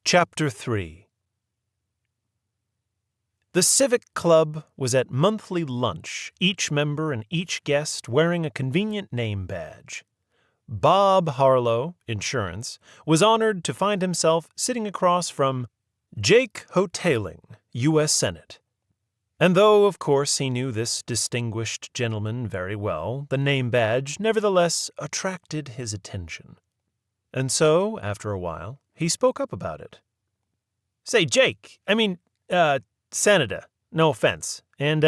Chapter 3. The Civic Club was at monthly lunch, each member and each guest wearing a convenient name badge. Bob Harlow, Insurance, was honored to find himself sitting across from Jake Hoteling, U.S. Senate. And though, of course, he knew this distinguished gentleman very well, the name badge nevertheless attracted his attention. And so, after a while, he spoke up about it. "Say, Jake, Senator, no offense, and,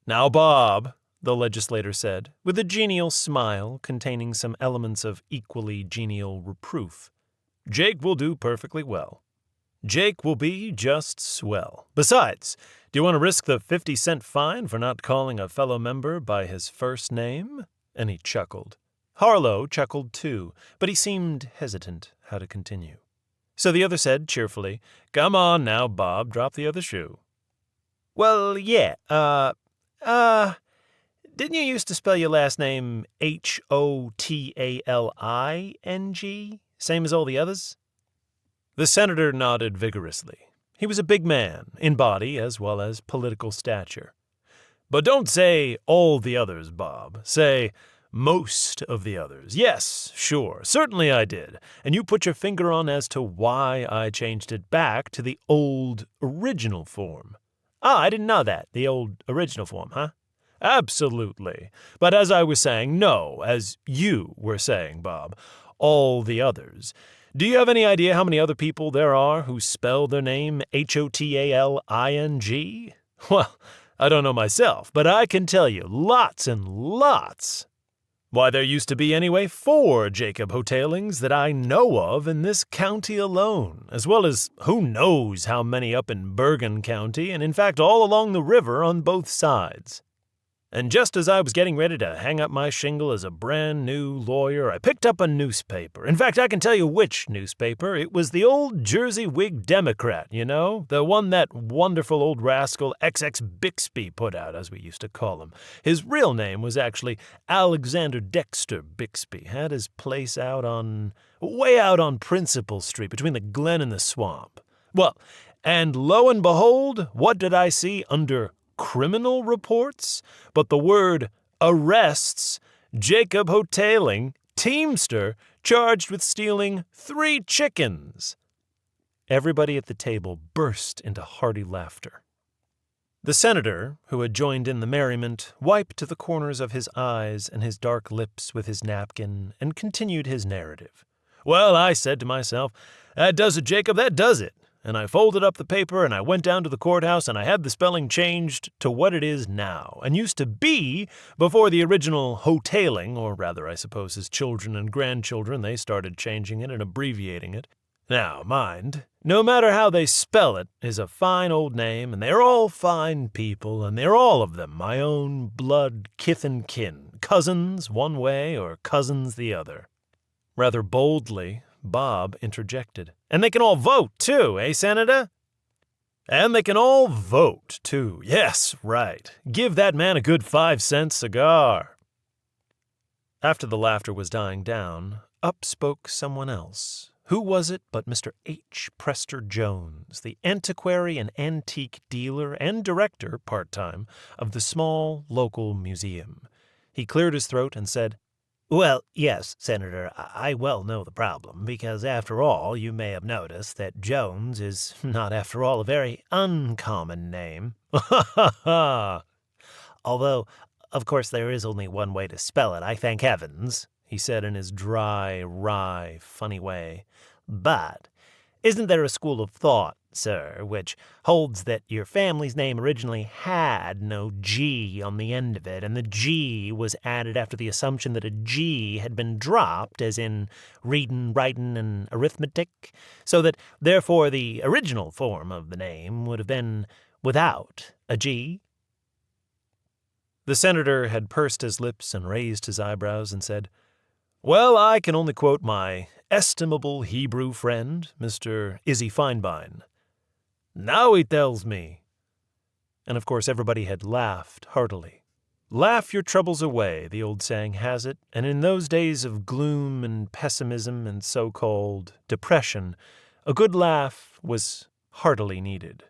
Now, Bob," the legislator said, with a genial smile containing some elements of equally genial reproof, "Jake will do perfectly well. Jake will be just swell. Besides, do you want to risk the 50-cent fine for not calling a fellow member by his first name?" And he chuckled. Harlow chuckled too, but he seemed hesitant how to continue. So the other said cheerfully, "Come on now, Bob, drop the other shoe." "Well, yeah, didn't you used to spell your last name Hotaling, same as all the others?" The senator nodded vigorously. He was a big man, in body as well as political stature. "But don't say all the others, Bob. Say most of the others. Yes, sure, certainly I did. And you put your finger on as to why I changed it back to the old original form." "Ah, I didn't know that. The old original form, huh?" "Absolutely. But as I was saying, no, as you were saying, Bob, all the others. Do you have any idea how many other people there are who spell their name Hotaling? Well, I don't know myself, but I can tell you lots and lots. Why, there used to be anyway 4 Jacob Hotalings that I know of in this county alone, as well as who knows how many up in Bergen County, and in fact all along the river on both sides. And just as I was getting ready to hang up my shingle as a brand new lawyer, I picked up a newspaper. In fact, I can tell you which newspaper. It was the old Jersey Whig Democrat, you know, the one that wonderful old rascal XX Bixby put out, as we used to call him. His real name was actually Alexander Dexter Bixby. Had his place way out on Principal Street, between the Glen and the Swamp. Well, and lo and behold, what did I see under criminal reports, but the word arrests Jacob Hotaling, teamster, charged with stealing 3 chickens. Everybody at the table burst into hearty laughter. The senator, who had joined in the merriment, wiped the corners of his eyes and his dark lips with his napkin and continued his narrative. "Well, I said to myself, that does it, Jacob, that does it. And I folded up the paper, and I went down to the courthouse, and I had the spelling changed to what it is now, and used to be before the original Hotaling, or rather, I suppose, his children and grandchildren, they started changing it and abbreviating it. Now, mind, no matter how they spell it is a fine old name, and they're all fine people, and they're all of them my own blood kith and kin, cousins one way or cousins the other." Rather boldly, Bob interjected, "And they can all vote, too, eh, Senator?" "And they can all vote, too. Yes, right. Give that man a good 5-cent cigar." After the laughter was dying down, up spoke someone else. Who was it but Mr. H. Prester Jones, the antiquary and antique dealer and director, part-time, of the small local museum. He cleared his throat and said, "Well, yes, Senator, I well know the problem, because after all, you may have noticed that Jones is not after all a very uncommon name." "Ha ha ha!" "Although, of course, there is only one way to spell it, I thank heavens," he said in his dry, wry, funny way. "But isn't there a school of thought, sir, which holds that your family's name originally had no G on the end of it, and the G was added after the assumption that a G had been dropped, as in readin', writin', and arithmetic, so that, therefore, the original form of the name would have been without a G?" The senator had pursed his lips and raised his eyebrows and said, "Well, I can only quote my estimable Hebrew friend, Mr. Izzy Feinbein. Now he tells me." And of course everybody had laughed heartily. Laugh your troubles away, the old saying has it, and in those days of gloom and pessimism and so-called depression, A good laugh was heartily needed.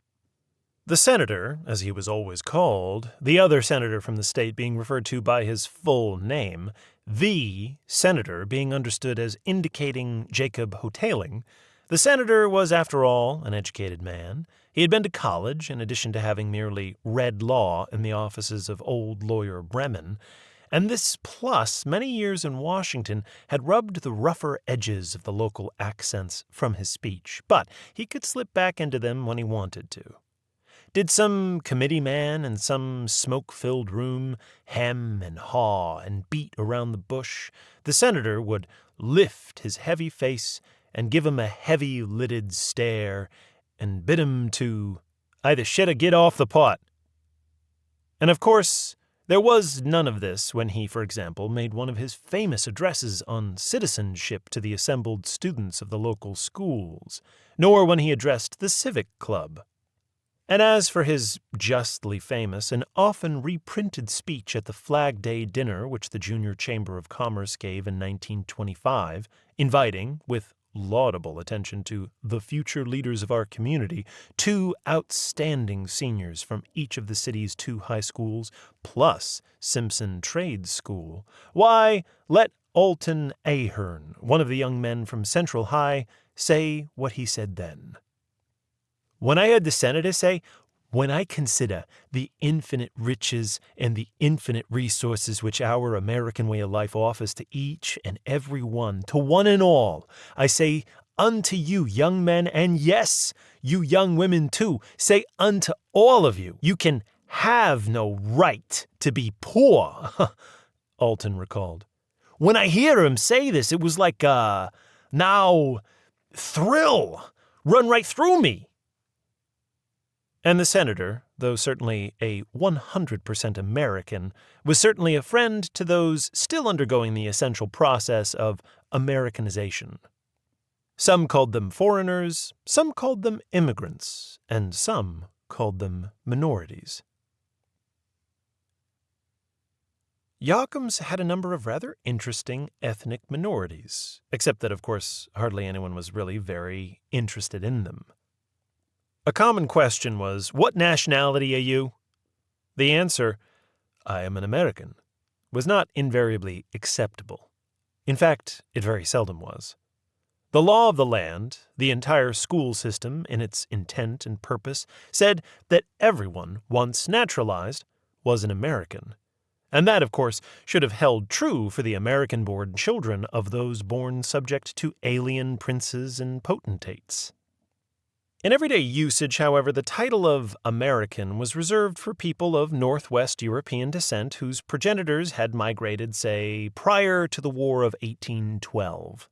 The senator, as he was always called, the other senator from the state being referred to by his full name, the senator being understood as indicating Jacob Hoteling, the senator was, after all, an educated man. He had been to college, in addition to having merely read law in the offices of old lawyer Bremen, and this plus many years in Washington had rubbed the rougher edges of the local accents from his speech, but he could slip back into them when he wanted to. Did some committee man in some smoke-filled room hem and haw and beat around the bush, the senator would lift his heavy face and give him a heavy-lidded stare and bid him to either shit or get off the pot. And of course, there was none of this when he, for example, made one of his famous addresses on citizenship to the assembled students of the local schools, nor when he addressed the civic club. And as for his justly famous and often reprinted speech at the Flag Day dinner which the Junior Chamber of Commerce gave in 1925, inviting, with laudable attention to the future leaders of our community, 2 outstanding seniors from each of the city's 2 high schools, plus Simpson Trade School, why, let Alton Ahern, one of the young men from Central High, say what he said then. When I heard the senator say, "When I consider the infinite riches and the infinite resources which our American way of life offers to each and every one, to one and all, I say unto you, young men, and yes, you young women too, say unto all of you, you can have no right to be poor," Alton recalled. When I hear him say this, it was like a, thrill run right through me. And the senator, though certainly a 100% American, was certainly a friend to those still undergoing the essential process of Americanization. Some called them foreigners, some called them immigrants, and some called them minorities. Yokums had a number of rather interesting ethnic minorities, except that, of course, hardly anyone was really very interested in them. A common question was, "What nationality are you?" The answer, "I am an American," was not invariably acceptable. In fact, it very seldom was. The law of the land, the entire school system in its intent and purpose, said that everyone, once naturalized, was an American. And that, of course, should have held true for the American-born children of those born subject to alien princes and potentates. In everyday usage, however, the title of American was reserved for people of Northwest European descent whose progenitors had migrated, say, prior to the War of 1812.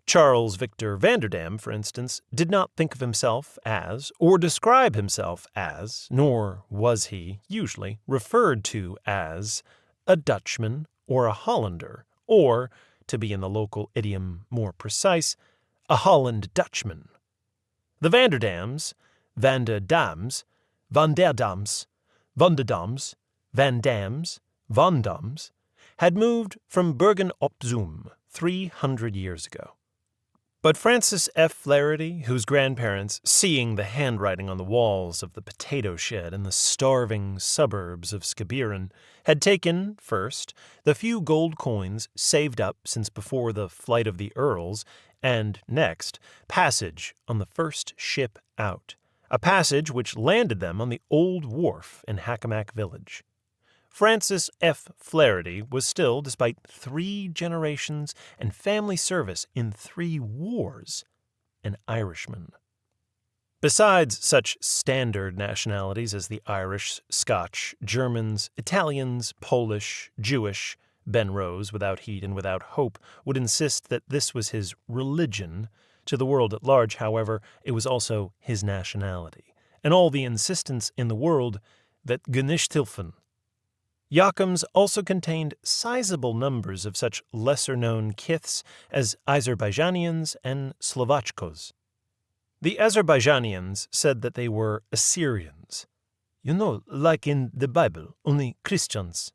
Charles Victor Vanderdam, for instance, did not think of himself as, or describe himself as, nor was he, usually, referred to as, a Dutchman or a Hollander, or, to be in the local idiom more precise, a Holland Dutchman. The Vanderdams, Vanderdams, Vanderdams, Vanderdams, Vandams, Vandams, had moved from Bergen op Zoom 300 years ago. But Francis F. Flaherty, whose grandparents, seeing the handwriting on the walls of the potato shed in the starving suburbs of Skabiran, had taken, first, the few gold coins saved up since before the flight of the Earls, and, next, passage on the first ship out, a passage which landed them on the old wharf in Hacamac Village. Francis F. Flaherty was still, despite 3 generations and family service in 3 wars, an Irishman. Besides such standard nationalities as the Irish, Scotch, Germans, Italians, Polish, Jewish, Ben Rose, without heat and without hope, would insist that this was his religion. To the world at large, however, it was also his nationality, and all the insistence in the world that Genichthilfen. Yokums also contained sizable numbers of such lesser-known kiths as Azerbaijanians and Slovachkos. The Azerbaijanians said that they were Assyrians. Like in the Bible, only Christians.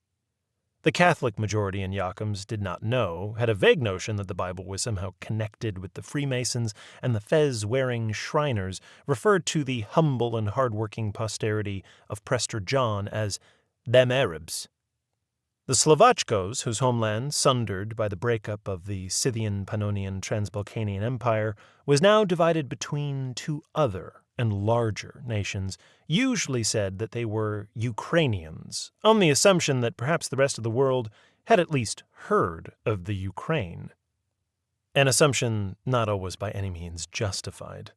The Catholic majority in Yokums did not know, had a vague notion that the Bible was somehow connected with the Freemasons, and the fez-wearing Shriners referred to the humble and hard-working posterity of Prester John as them Arabs. The Slovachkos, whose homeland, sundered by the breakup of the Scythian, Pannonian, Transbalkanian Empire, was now divided between two other and larger nations, usually said that they were Ukrainians, on the assumption that perhaps the rest of the world had at least heard of the Ukraine. An assumption not always by any means justified.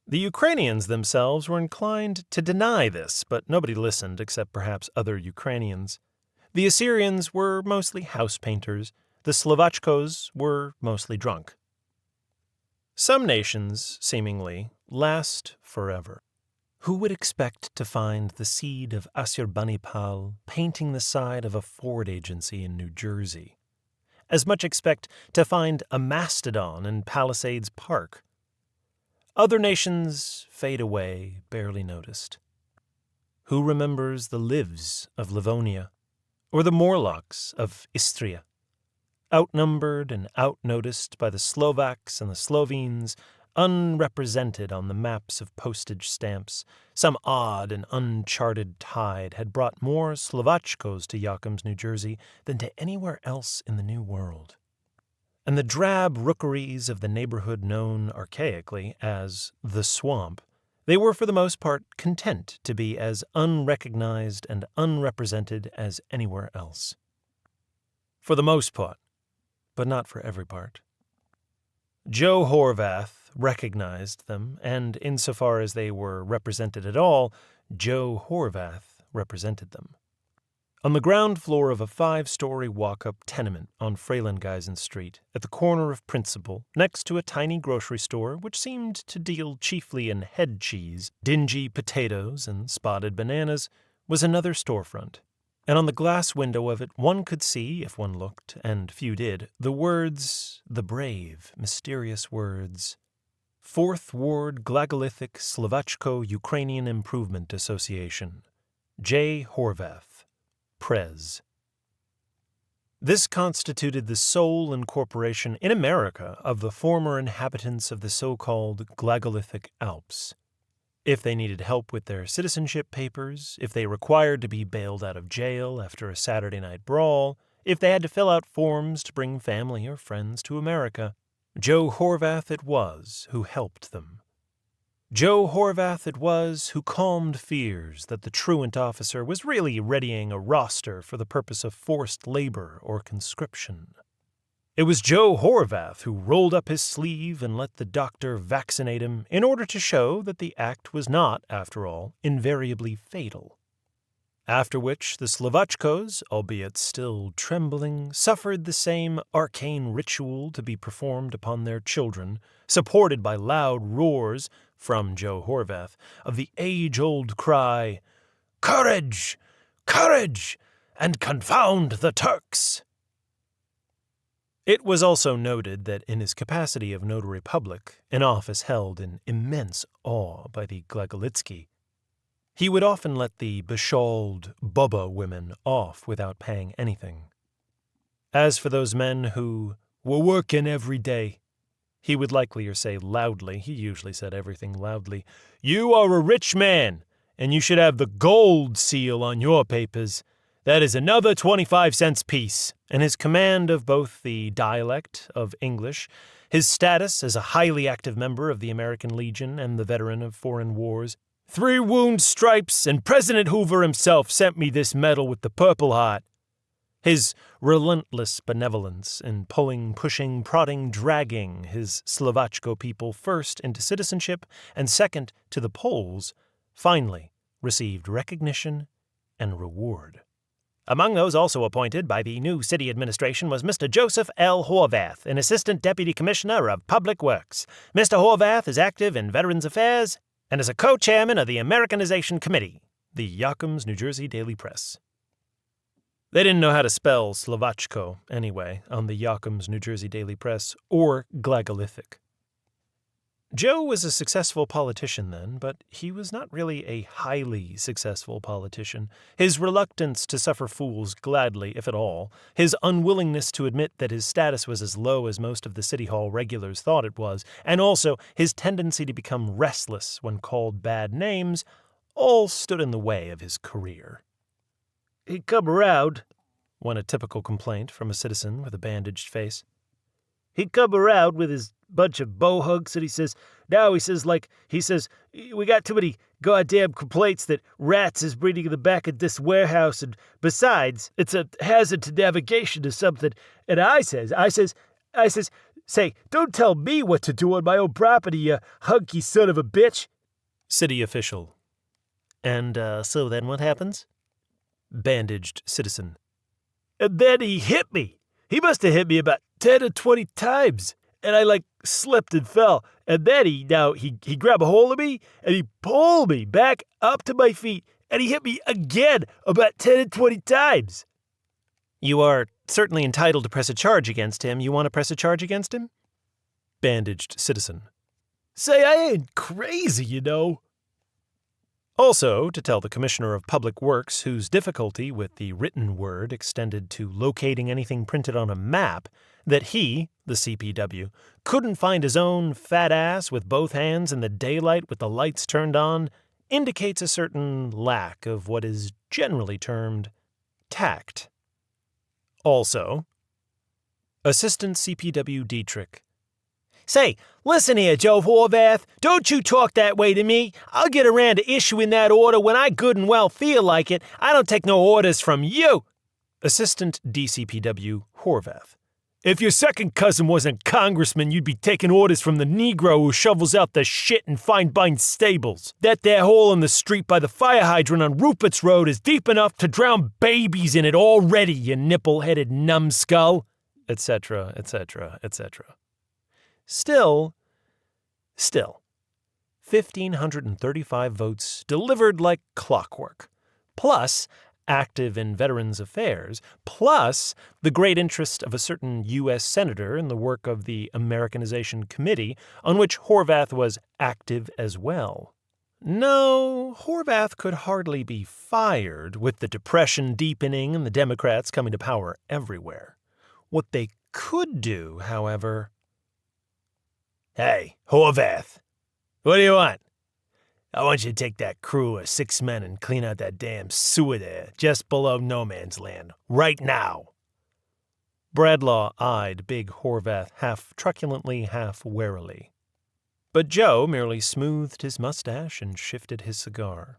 The Ukrainians themselves were inclined to deny this, but nobody listened except perhaps other Ukrainians. The Assyrians were mostly house painters. The Slovachkos were mostly drunk. Some nations, seemingly, last forever. Who would expect to find the seed of Assurbanipal painting the side of a Ford agency in New Jersey? As much expect to find a mastodon in Palisades Park. Other nations fade away, barely noticed. Who remembers the Livs of Livonia, or the Morlocks of Istria? Outnumbered and outnoticed by the Slovaks and the Slovenes, unrepresented on the maps of postage stamps, some odd and uncharted tide had brought more Slovachkos to Yokums, New Jersey, than to anywhere else in the New World. And the drab rookeries of the neighborhood known archaically as the Swamp, they were for the most part content to be as unrecognized and unrepresented as anywhere else. For the most part, but not for every part. Joe Horvath recognized them, and insofar as they were represented at all, Joe Horvath represented them. On the ground floor of a 5-story walk-up tenement on Freylengeisen Street, at the corner of Principal, next to a tiny grocery store which seemed to deal chiefly in head cheese, dingy potatoes, and spotted bananas, was another storefront. And on the glass window of it one could see, if one looked, and few did, the words, the brave, mysterious words, 4th Ward Glagolithic Slovachko-Ukrainian Improvement Association, J. Horvath, Prez. This constituted the sole incorporation in America of the former inhabitants of the so-called Glagolithic Alps. If they needed help with their citizenship papers, if they required to be bailed out of jail after a Saturday night brawl, if they had to fill out forms to bring family or friends to America, Joe Horvath it was who helped them. Joe Horvath it was who calmed fears that the truant officer was really readying a roster for the purpose of forced labor or conscription. It was Joe Horvath who rolled up his sleeve and let the doctor vaccinate him in order to show that the act was not, after all, invariably fatal. After which the Slovachkos, albeit still trembling, suffered the same arcane ritual to be performed upon their children, supported by loud roars, from Joe Horvath, of the age-old cry, "Courage! Courage! And confound the Turks!" It was also noted that in his capacity of notary public, an office held in immense awe by the Glagolitsky, he would often let the beshawled Bubba women off without paying anything. As for those men who were working every day, he would likelier say loudly, he usually said everything loudly, "You are a rich man, and you should have the gold seal on your papers. That is another 25 cents piece." And his command of both the dialect of English, his status as a highly active member of the American Legion and the veteran of foreign wars, 3 wound stripes, and President Hoover himself sent me this medal with the Purple Heart. His relentless benevolence in pulling, pushing, prodding, dragging his Slovachko people first into citizenship and second to the polls, finally received recognition and reward. Among those also appointed by the new city administration was Mr. Joseph L. Horvath, an Assistant Deputy Commissioner of Public Works. Mr. Horvath is active in Veterans Affairs and is a co-chairman of the Americanization Committee, the Yokums, New Jersey Daily Press. They didn't know how to spell Slovachko, anyway, on the Yokums, New Jersey Daily Press, or Glagolithic. Joe was a successful politician then, but he was not really a highly successful politician. His reluctance to suffer fools gladly, if at all, his unwillingness to admit that his status was as low as most of the City Hall regulars thought it was, and also his tendency to become restless when called bad names, all stood in the way of his career. "He come around," went a typical complaint from a citizen with a bandaged face. "He come around with his bunch of bohunks, and he says, we got too many goddamn complaints that rats is breeding in the back of this warehouse, and besides, it's a hazard to navigation or something. And I says, say, don't tell me what to do on my own property, you hunky son of a bitch." City official. "And, so then what happens?" Bandaged citizen. "And then he hit me. He must have hit me about 10 or 20 times. And I, slipped and fell. And then he grabbed a hold of me, and he pulled me back up to my feet, and he hit me again about 10 or 20 times. "You are certainly entitled to press a charge against him. You want to press a charge against him?" Bandaged citizen. "Say, I ain't crazy, you know." Also, to tell the Commissioner of Public Works, whose difficulty with the written word extended to locating anything printed on a map, that he, the CPW, couldn't find his own fat ass with both hands in the daylight with the lights turned on, indicates a certain lack of what is generally termed tact. Also, Assistant CPW Dietrich. "Say, listen here, Joe Horvath. Don't you talk that way to me. I'll get around to issuing that order when I good and well feel like it. I don't take no orders from you." Assistant DCPW Horvath. "If your second cousin wasn't congressman, you'd be taking orders from the Negro who shovels out the shit in Fine stables. That there hole in the street by the fire hydrant on Rupert's Road is deep enough to drown babies in it already, you nipple-headed numbskull," etc., etc., etc. Still, 1,535 votes delivered like clockwork, plus active in Veterans Affairs, plus the great interest of a certain U.S. Senator in the work of the Americanization Committee, on which Horvath was active as well. No, Horvath could hardly be fired with the Depression deepening and the Democrats coming to power everywhere. What they could do, however... "Hey, Horvath, what do you want? I want you to take that crew of 6 men and clean out that damn sewer there, just below no man's land, right now." Bradlaugh eyed big Horvath half truculently, half warily. But Joe merely smoothed his mustache and shifted his cigar.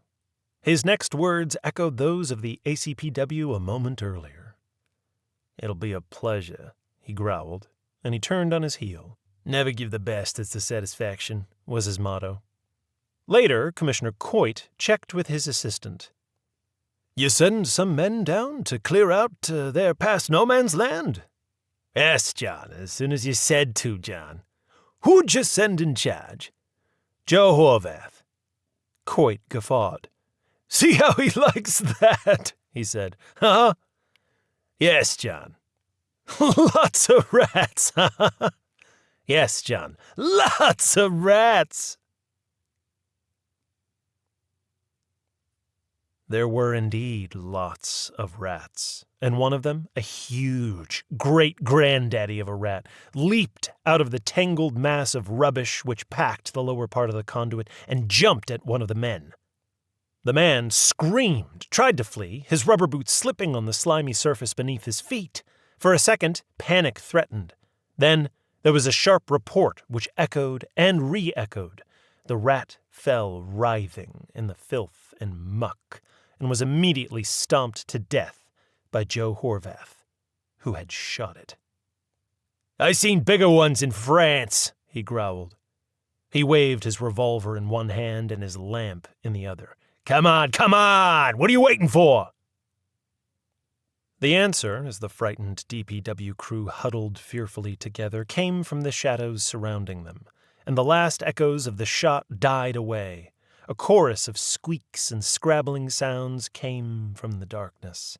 His next words echoed those of the ACPW a moment earlier. "It'll be a pleasure," he growled, and he turned on his heel. "Never give the bastards the satisfaction," was his motto. Later, Commissioner Coit checked with his assistant. "You send some men down to clear out there past no man's land?" "Yes, John, as soon as you said to, John." "Who'd you send in charge?" "Joe Horvath." Coit guffawed. "See how he likes that," he said. "Huh?" "Yes, John." "Lots of rats, huh?" "Yes, John, lots of rats." There were indeed lots of rats, and one of them, a huge great-granddaddy of a rat, leaped out of the tangled mass of rubbish which packed the lower part of the conduit and jumped at one of the men. The man screamed, tried to flee, his rubber boots slipping on the slimy surface beneath his feet. For a second, panic threatened. Then there was a sharp report which echoed and re-echoed. The rat fell writhing in the filth and muck, and was immediately stomped to death by Joe Horvath, who had shot it. "I seen bigger ones in France," he growled. He waved his revolver in one hand and his lamp in the other. Come on! What are you waiting for?" The answer, as the frightened DPW crew huddled fearfully together, came from the shadows surrounding them, and the last echoes of the shot died away. A chorus of squeaks and scrabbling sounds came from the darkness.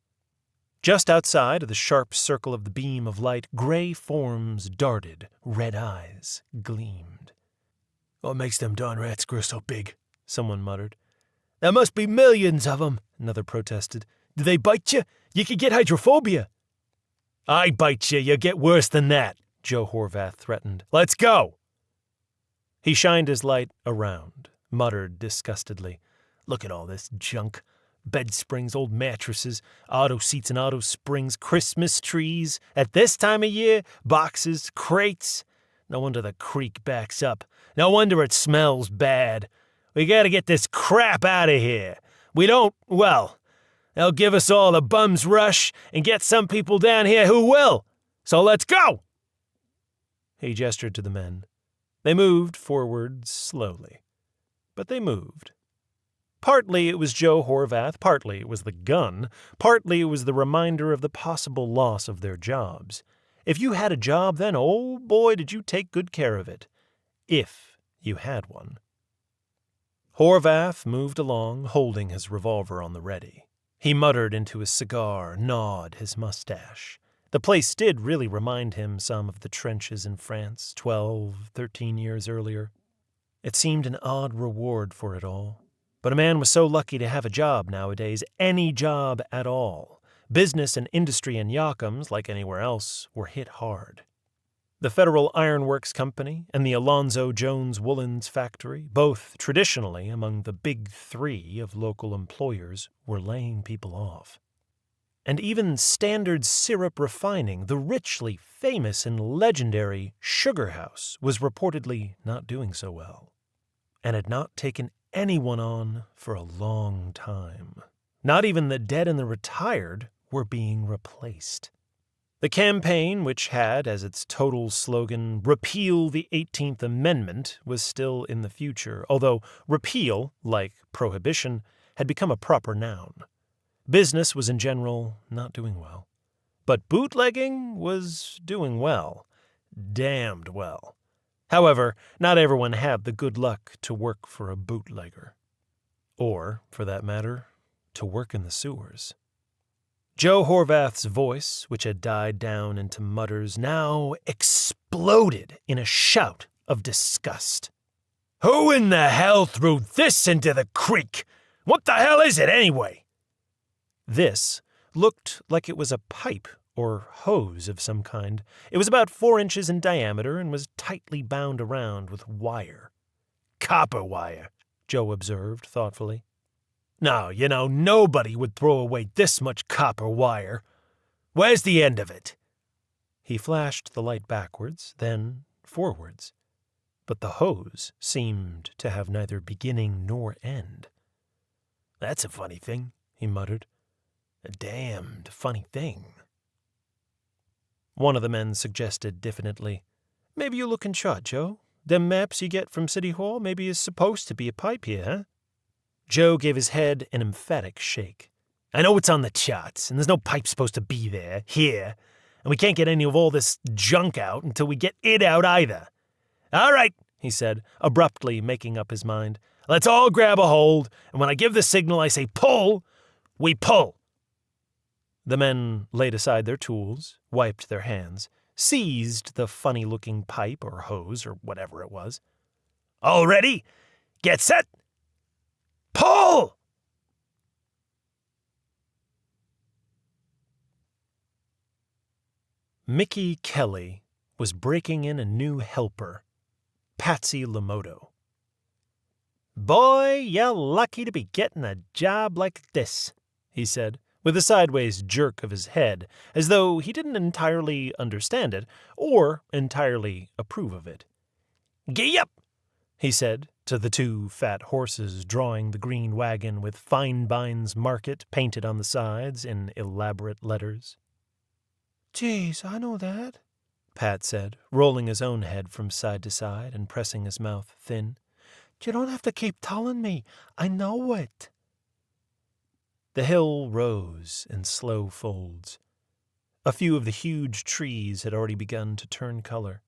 Just outside of the sharp circle of the beam of light, gray forms darted, red eyes gleamed. What makes them darn rats grow so big? Someone muttered. There must be millions of them, another protested. Do they bite you? You could get hydrophobia. I bite you, you get worse than that, Joe Horvath threatened. Let's go! He shined his light around, muttered disgustedly. Look at all this junk. Bed springs, old mattresses, auto seats and auto springs, Christmas trees. At this time of year, boxes, crates. No wonder the creek backs up. No wonder it smells bad. We gotta get this crap out of here. We don't, well, they'll give us all a bum's rush and get some people down here who will. So let's go! He gestured to the men. They moved forward slowly. But they moved. Partly it was Joe Horvath, partly it was the gun, partly it was the reminder of the possible loss of their jobs. If you had a job then, oh boy, did you take good care of it. If you had one. Horvath moved along, holding his revolver on the ready. He muttered into his cigar, gnawed his mustache. The place did really remind him some of the trenches in France 12, 13 years earlier. It seemed an odd reward for it all. But a man was so lucky to have a job nowadays, any job at all. Business and industry in Yokums, like anywhere else, were hit hard. The Federal Ironworks Company and the Alonzo Jones Woolens Factory, both traditionally among the big three of local employers, were laying people off. And even Standard Syrup Refining, the richly famous and legendary Sugar House, was reportedly not doing so well, and had not taken anyone on for a long time. Not even the dead and the retired were being replaced. The campaign, which had as its total slogan, "Repeal the 18th Amendment," was still in the future, although repeal, like prohibition, had become a proper noun. Business was in general not doing well. But bootlegging was doing well. Damned well. However, not everyone had the good luck to work for a bootlegger. Or, for that matter, to work in the sewers. Joe Horvath's voice, which had died down into mutters, now exploded in a shout of disgust. Who in the hell threw this into the creek? What the hell is it anyway? This looked like it was a pipe or hose of some kind. It was about 4 inches in diameter and was tightly bound around with wire. Copper wire, Joe observed thoughtfully. No, nobody would throw away this much copper wire. Where's the end of it? He flashed the light backwards, then forwards. But the hose seemed to have neither beginning nor end. That's a funny thing, he muttered. A damned funny thing. One of the men suggested diffidently, Maybe you lookin' shot, Joe. Them maps you get from City Hall maybe is supposed to be a pipe here, huh? Joe gave his head an emphatic shake. I know it's on the charts, and there's no pipe supposed to be there, here, and we can't get any of all this junk out until we get it out either. All right, he said, abruptly making up his mind. Let's all grab a hold, and when I give the signal I say pull, we pull. The men laid aside their tools, wiped their hands, seized the funny-looking pipe or hose or whatever it was. All ready? Get set! Pull! Mickey Kelly was breaking in a new helper, Patsy Lamoto. Boy, you're lucky to be getting a job like this, he said, with a sideways jerk of his head, as though he didn't entirely understand it or entirely approve of it. Gee up, he said to the 2 fat horses drawing the green wagon with Feinbein's Market painted on the sides in elaborate letters. Geez, I know that, Pat said, rolling his own head from side to side and pressing his mouth thin. You don't have to keep telling me. I know it. The hill rose in slow folds. A few of the huge trees had already begun to turn color.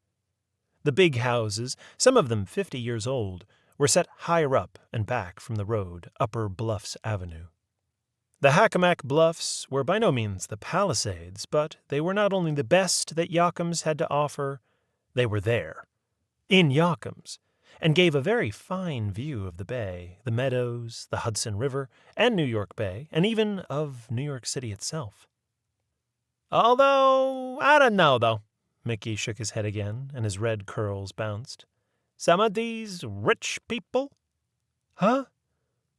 The big houses, some of them 50 years old, were set higher up and back from the road, Upper Bluffs Avenue. The Hackamak Bluffs were by no means the Palisades, but they were not only the best that Yokums had to offer, they were there, in Yokums, and gave a very fine view of the bay, the meadows, the Hudson River, and New York Bay, and even of New York City itself. "Although, I don't know, though." Mickey shook his head again, and his red curls bounced. "Some of these rich people—" "Huh?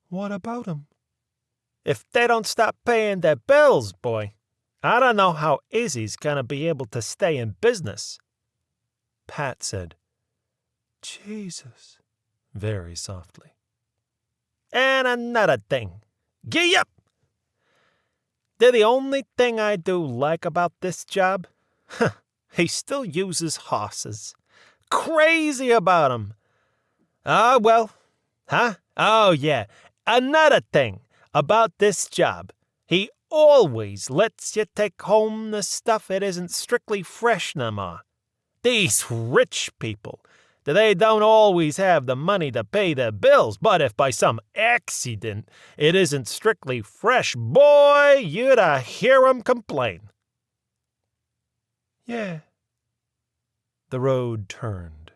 What about 'em?" "If they don't stop paying their bills, boy, I don't know how Izzy's gonna be able to stay in business." Pat said, "Jesus," very softly. "And another thing. Gee up! They're the only thing I do like about this job. He still uses horses. Crazy about 'em. Ah, well. Huh? Oh, yeah. Another thing about this job. He always lets you take home the stuff that isn't strictly fresh no more. These rich people, they don't always have the money to pay their bills, but if by some accident it isn't strictly fresh, boy, you'd hear 'em complain." "Yeah." The road turned.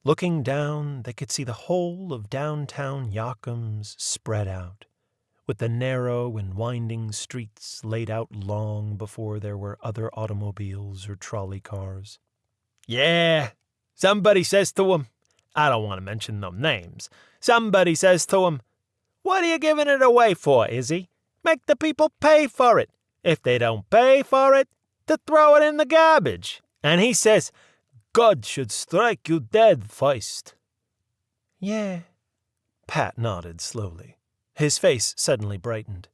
Looking down, they could see the whole of downtown Yokums spread out, with the narrow and winding streets laid out long before there were other automobiles or trolley cars. "Yeah," somebody says to him, I don't want to mention no names, somebody says to him, "What are you giving it away for, Izzy? Make the people pay for it. If they don't pay for it, to throw it in the garbage." And he says, "God should strike you dead first." "Yeah." Pat nodded slowly. His face suddenly brightened.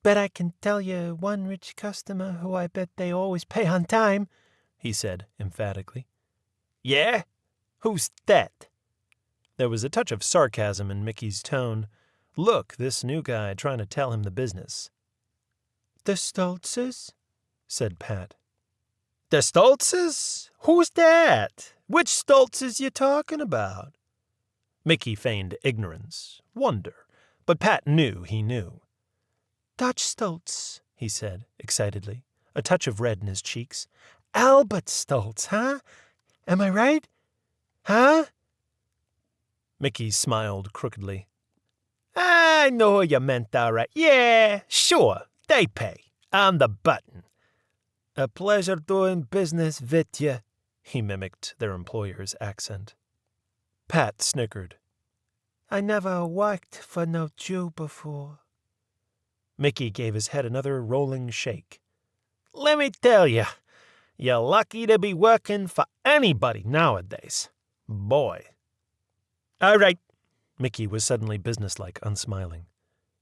"Bet I can tell you one rich customer who I bet they always pay on time," he said emphatically. "Yeah? Who's that?" There was a touch of sarcasm in Mickey's tone. Look, this new guy trying to tell him the business. "The Stoltzes," said Pat. "The Stoltzes? Who's that? Which Stoltzes you talking about?" Mickey feigned ignorance, wonder, but Pat knew he knew. "Dutch Stoltz," he said excitedly, a touch of red in his cheeks. "Albert Stoltz, huh? Am I right? Huh?" Mickey smiled crookedly. "I know who you meant, all right. Yeah, sure, they pay. On the button." "A pleasure doing business with you," he mimicked their employer's accent. Pat snickered. "I never worked for no Jew before." Mickey gave his head another rolling shake. "Let me tell you, you're lucky to be working for anybody nowadays. Boy." "All right." Mickey was suddenly businesslike, unsmiling.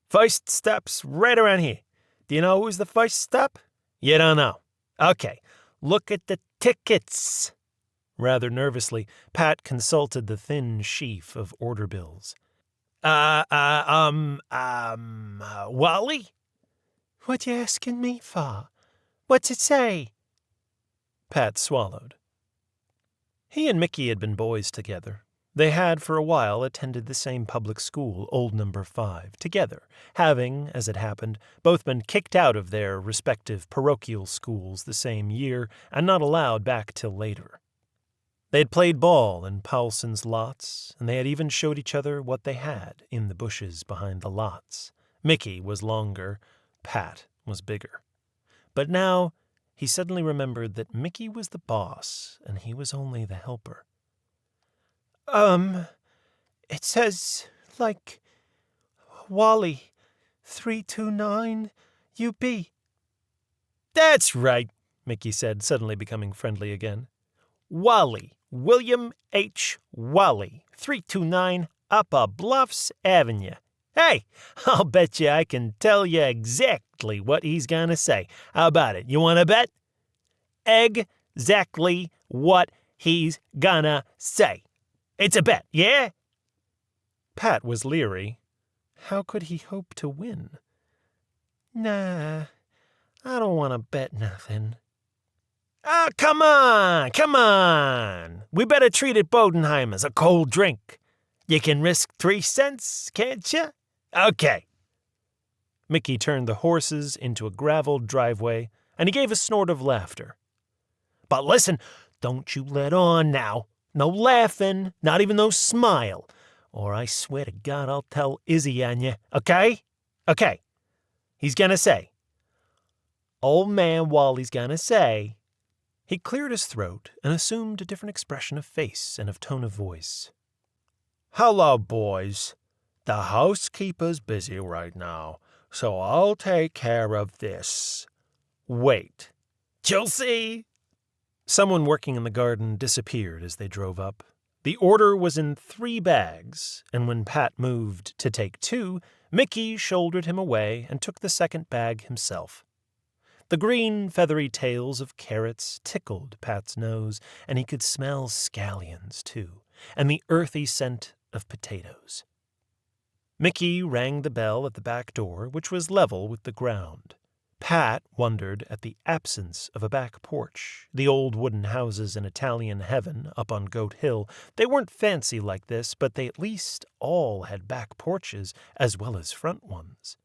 "First stop's right around here. Do you know who's the first stop? You don't know. Okay, look at the tickets." Rather nervously, Pat consulted the thin sheaf of order bills. Wally?" "What you asking me for? What's it say?" Pat swallowed. He and Mickey had been boys together. They had for a while attended the same public school, Old Number 5, together, having, as it happened, both been kicked out of their respective parochial schools the same year and not allowed back till later. They had played ball in Paulson's lots, and they had even showed each other what they had in the bushes behind the lots. Mickey was longer, Pat was bigger. But now he suddenly remembered that Mickey was the boss and he was only the helper. It says, like, Wally, 329 UB. "That's right," Mickey said, suddenly becoming friendly again. "Wally, William H. Wally, 329 Upper Bluffs Avenue. Hey, I'll bet you I can tell you exactly what he's going to say. How about it? You want to bet?" Exactly what he's gonna say. It's a bet, yeah?" Pat was leery. How could he hope to win? "Nah, I don't want to bet nothing." "Oh, come on. We better treat it Bodenheimer's, a cold drink. You can risk 3 cents, can't you? Okay." Mickey turned the horses into a graveled driveway, and he gave a snort of laughter. "But listen, don't you let on now. No laughing, not even no smile, or I swear to God I'll tell Izzy on you, okay? Okay. He's gonna say. Old man Wally's gonna say. He cleared his throat and assumed a different expression of face and of tone of voice. Hello, boys. The housekeeper's busy right now, so I'll take care of this. Wait. You'll see. Someone working in the garden disappeared as they drove up. The order was in 3 bags, and when Pat moved to take 2, Mickey shouldered him away and took the second bag himself. The green, feathery tails of carrots tickled Pat's nose, and he could smell scallions, too, and the earthy scent of potatoes. Mickey rang the bell at the back door, which was level with the ground. Pat wondered at the absence of a back porch. The old wooden houses in Italian heaven up on Goat Hill, they weren't fancy like this, but they at least all had back porches as well as front ones.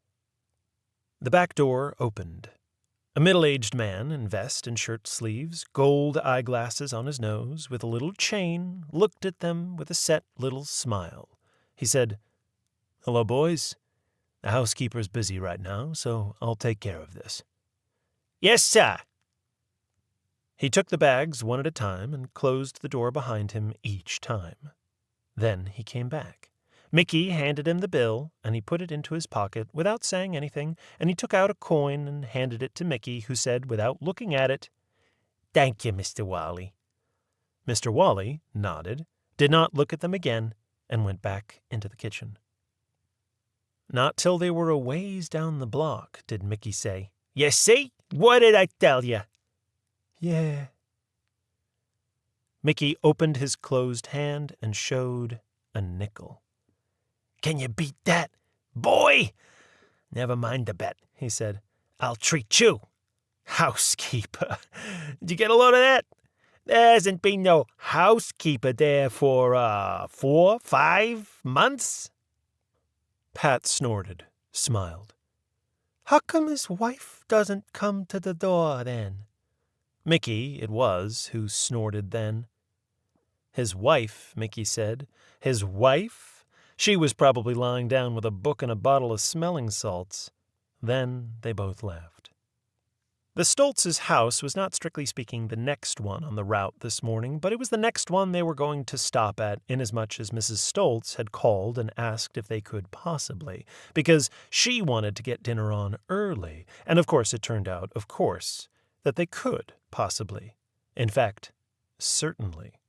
The back door opened. A middle-aged man in vest and shirt sleeves, gold eyeglasses on his nose, with a little chain, looked at them with a set little smile. He said, "Hello, boys. The housekeeper's busy right now, so I'll take care of this." "Yes, sir." He took the bags one at a time and closed the door behind him each time. Then he came back. Mickey handed him the bill, and he put it into his pocket without saying anything, and he took out a coin and handed it to Mickey, who said, without looking at it, "Thank you, Mr. Wally." Mr. Wally nodded, did not look at them again, and went back into the kitchen. Not till they were a ways down the block did Mickey say, "You see? What did I tell you?" "Yeah." Mickey opened his closed hand and showed a nickel. "Can you beat that, boy?" "Never mind the bet," he said. "I'll treat you. Housekeeper. Did you get a load of that? There hasn't been no housekeeper there for, 4, 5 months." Pat snorted, smiled. "How come his wife doesn't come to the door, then?" Mickey, it was, who snorted then. His wife, Mickey said. His wife? She was probably lying down with a book and a bottle of smelling salts. Then they both laughed. The Stoltz's house was not strictly speaking the next one on the route this morning, but it was the next one they were going to stop at, inasmuch as Mrs. Stoltz had called and asked if they could possibly, because she wanted to get dinner on early, and of course it turned out, that they could possibly. In fact, certainly.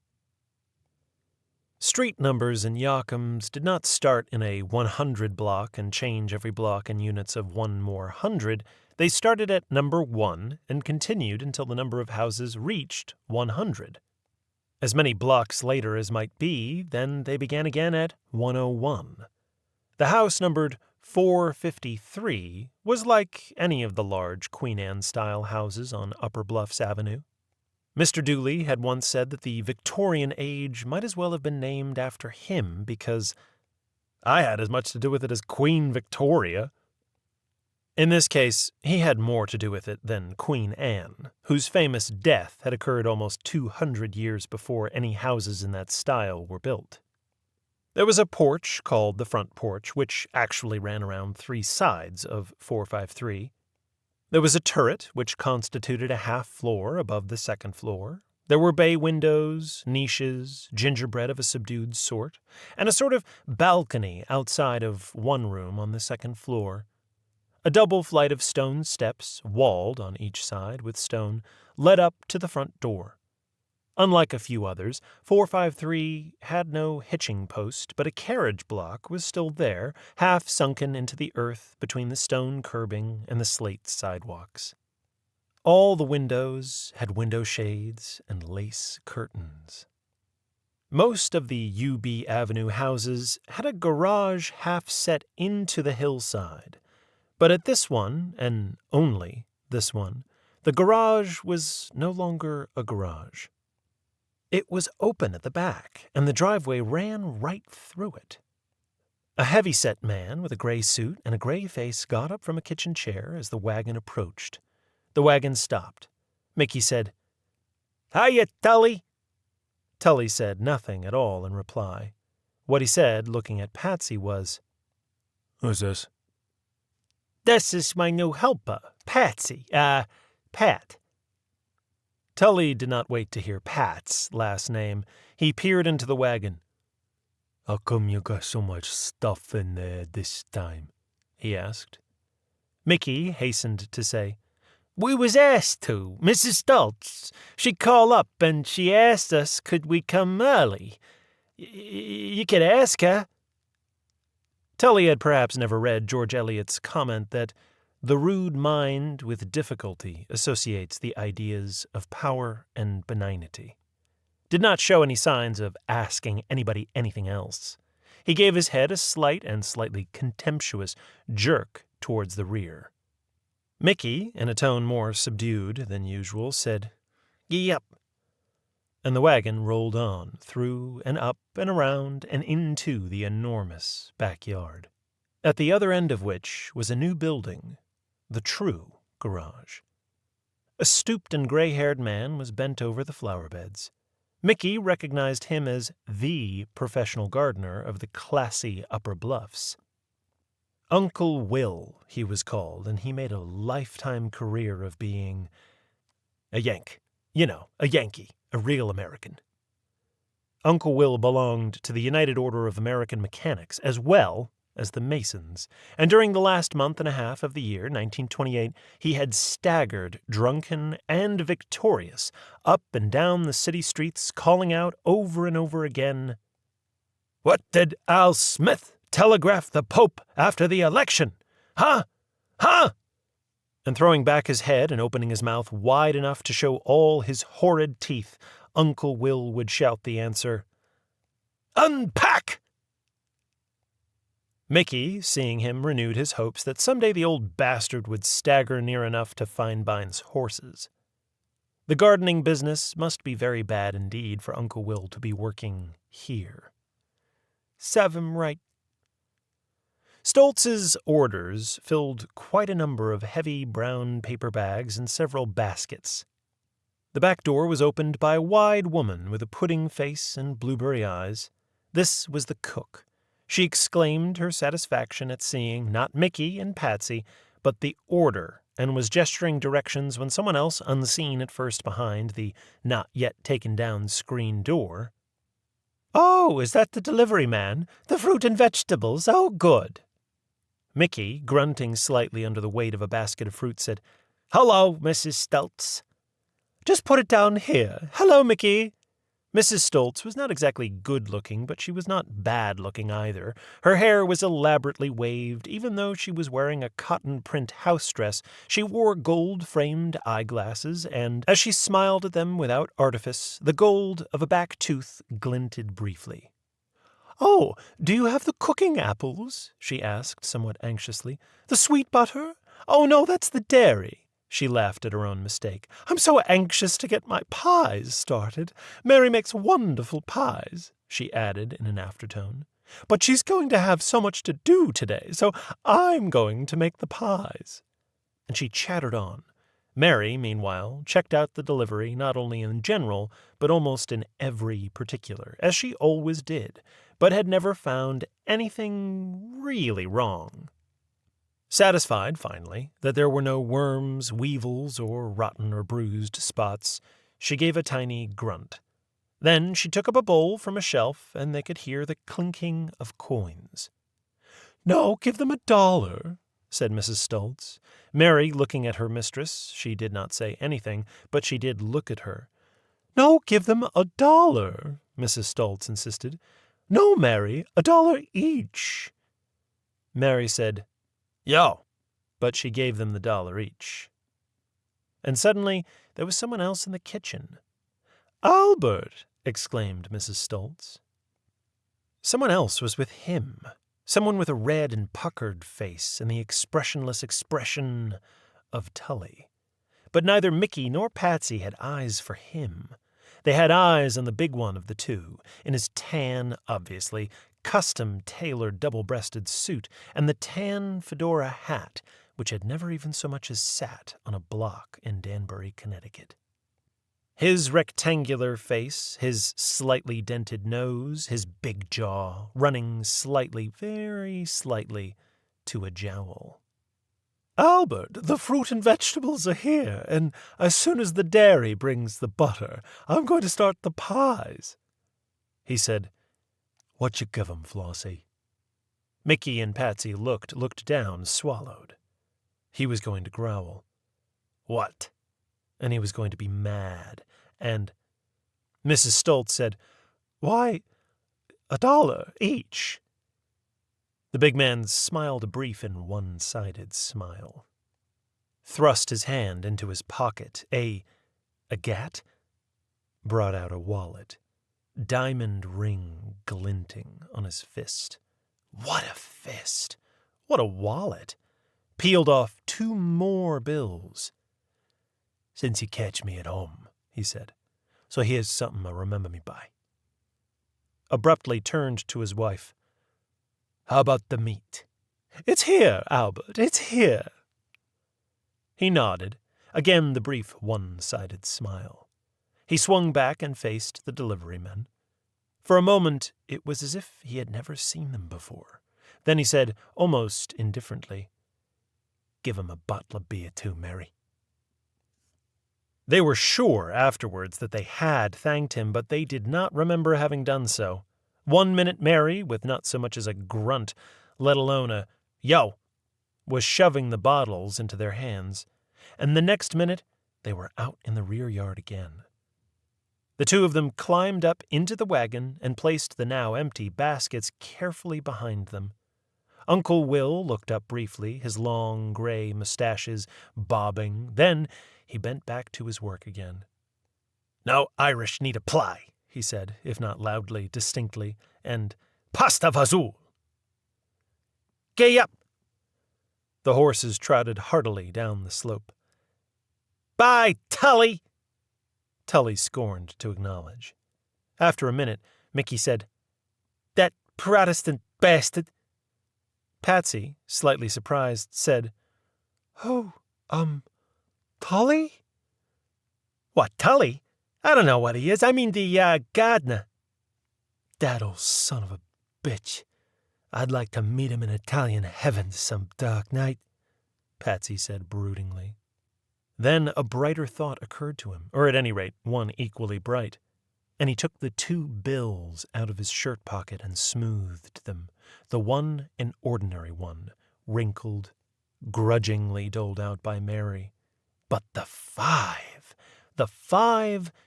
Street numbers in Yokums did not start in a 100 block and change every block in units of 1 more hundred. They started at number 1 and continued until the number of houses reached 100. As many blocks later as might be, then they began again at 101. The house numbered 453 was like any of the large Queen Anne-style houses on Upper Bluffs Avenue. Mr. Dooley had once said that the Victorian age might as well have been named after him because I had as much to do with it as Queen Victoria. In this case, he had more to do with it than Queen Anne, whose famous death had occurred almost 200 years before any houses in that style were built. There was a porch called the front porch, which actually ran around 3 sides of 453. There was a turret, which constituted a half floor above the second floor. There were bay windows, niches, gingerbread of a subdued sort, and a sort of balcony outside of one room on the second floor. A double flight of stone steps, walled on each side with stone, led up to the front door. Unlike a few others, 453 had no hitching post, but a carriage block was still there, half sunken into the earth between the stone curbing and the slate sidewalks. All the windows had window shades and lace curtains. Most of the UB Avenue houses had a garage half set into the hillside, but at this one, and only this one, the garage was no longer a garage. It was open at the back, and the driveway ran right through it. A heavy-set man with a gray suit and a gray face got up from a kitchen chair as the wagon approached. The wagon stopped. Mickey said, "Hiya, Tully." Tully said nothing at all in reply. What he said, looking at Patsy, was, "Who's this?" "This is my new helper, Patsy. Pat." Tully did not wait to hear Pat's last name. He peered into the wagon. "How come you got so much stuff in there this time?" he asked. Mickey hastened to say, "We was asked to. Mrs. Stultz. She called up and she asked us could we come early. You could ask her." Tully had perhaps never read George Eliot's comment that the rude mind with difficulty associates the ideas of power and benignity. Did not show any signs of asking anybody anything else. He gave his head a slight and slightly contemptuous jerk towards the rear. Mickey, in a tone more subdued than usual, said, "Yep," and the wagon rolled on, through and up and around and into the enormous backyard, at the other end of which was a new building, the true garage. A stooped and gray-haired man was bent over the flower beds. Mickey recognized him as the professional gardener of the classy Upper Bluffs. Uncle Will, he was called, and he made a lifetime career of being a Yank. You know, a Yankee, a real American. Uncle Will belonged to the United Order of American Mechanics as well as the Masons, and during the last month and a half of the year, 1928, he had staggered, drunken and victorious, up and down the city streets, calling out over and over again, "What did Al Smith telegraph the Pope after the election? Huh? Huh?" And throwing back his head and opening his mouth wide enough to show all his horrid teeth, Uncle Will would shout the answer, "Unpack!" Mickey, seeing him, renewed his hopes that someday the old bastard would stagger near enough to Finebine's horses. The gardening business must be very bad indeed for Uncle Will to be working here. "Serve him right." Stoltz's orders filled quite a number of heavy brown paper bags and several baskets. The back door was opened by a wide woman with a pudding face and blueberry eyes. This was the cook. She exclaimed her satisfaction at seeing not Mickey and Patsy, but the order, and was gesturing directions when someone else, unseen at first behind the not-yet-taken-down screen door. "Oh, is that the delivery man? The fruit and vegetables? Oh, good." Mickey, grunting slightly under the weight of a basket of fruit, said, "Hello, Mrs. Stultz." "Just put it down here. Hello, Mickey." Mrs. Stultz was not exactly good-looking, but she was not bad-looking either. Her hair was elaborately waved. Even though she was wearing a cotton-print house dress, she wore gold-framed eyeglasses, and as she smiled at them without artifice, the gold of a back tooth glinted briefly. "Oh, do you have the cooking apples?" she asked, somewhat anxiously. "The sweet butter? Oh, no, that's the dairy." She laughed at her own mistake. "I'm so anxious to get my pies started. Mary makes wonderful pies," she added in an aftertone. "But she's going to have so much to do today, so I'm going to make the pies." And she chattered on. Mary, meanwhile, checked out the delivery not only in general, but almost in every particular, as she always did, but had never found anything really wrong. Satisfied, finally, that there were no worms, weevils, or rotten or bruised spots, she gave a tiny grunt. Then she took up a bowl from a shelf, and they could hear the clinking of coins. "No, give them $1, said Mrs. Stultz. Mary, looking at her mistress, she did not say anything, but she did look at her. "No, give them $1, Mrs. Stultz insisted. "No, Mary, $1 each." Mary said, "Yo," but she gave them the $1 each. And suddenly there was someone else in the kitchen. "Albert!" exclaimed Mrs. Stultz. Someone else was with him. Someone with a red and puckered face and the expressionless expression of Tully. But neither Mickey nor Patsy had eyes for him. They had eyes on the big one of the two, in his tan, obviously, custom-tailored double-breasted suit and the tan fedora hat, which had never even so much as sat on a block in Danbury, Connecticut. His rectangular face, his slightly dented nose, his big jaw, running slightly, very slightly, to a jowl. "Albert, the fruit and vegetables are here, and as soon as the dairy brings the butter, I'm going to start the pies." He said, "What you give 'em, Flossie?" Mickey and Patsy looked down, swallowed. He was going to growl. "What?" And he was going to be mad. And Mrs. Stoltz said, "Why, $1 each." The big man smiled a brief and one-sided smile, thrust his hand into his pocket, a gat, brought out a wallet, diamond ring glinting on his fist. What a fist! What a wallet! Peeled off 2 more bills. "Since you catch me at home," he said, "so here's something to remember me by." Abruptly turned to his wife. "How about the meat?" "It's here, Albert, it's here." He nodded, again the brief one-sided smile. He swung back and faced the delivery men. For a moment it was as if he had never seen them before. Then he said, almost indifferently, "Give 'em a bottle of beer too, Mary." They were sure afterwards that they had thanked him, but they did not remember having done so. 1 minute Mary, with not so much as a grunt, let alone a "yo," was shoving the bottles into their hands, and the next minute they were out in the rear yard again. The 2 of them climbed up into the wagon and placed the now empty baskets carefully behind them. Uncle Will looked up briefly, his long gray mustaches bobbing. Then he bent back to his work again. "No Irish need apply," he said, if not loudly, distinctly, and "pasta fazool." "Gay up!" The horses trotted heartily down the slope. "Bye, Tully!" Tully scorned to acknowledge. After a minute, Mickey said, "That Protestant bastard." Patsy, slightly surprised, said, "Oh, Tully?" "What, Tully? I don't know what he is. I mean the, gardener." "That old son of a bitch. I'd like to meet him in Italian heaven some dark night," Patsy said broodingly. Then a brighter thought occurred to him, or at any rate, one equally bright, and he took the 2 bills out of his shirt pocket and smoothed them, the one an ordinary one, wrinkled, grudgingly doled out by Mary. But the 5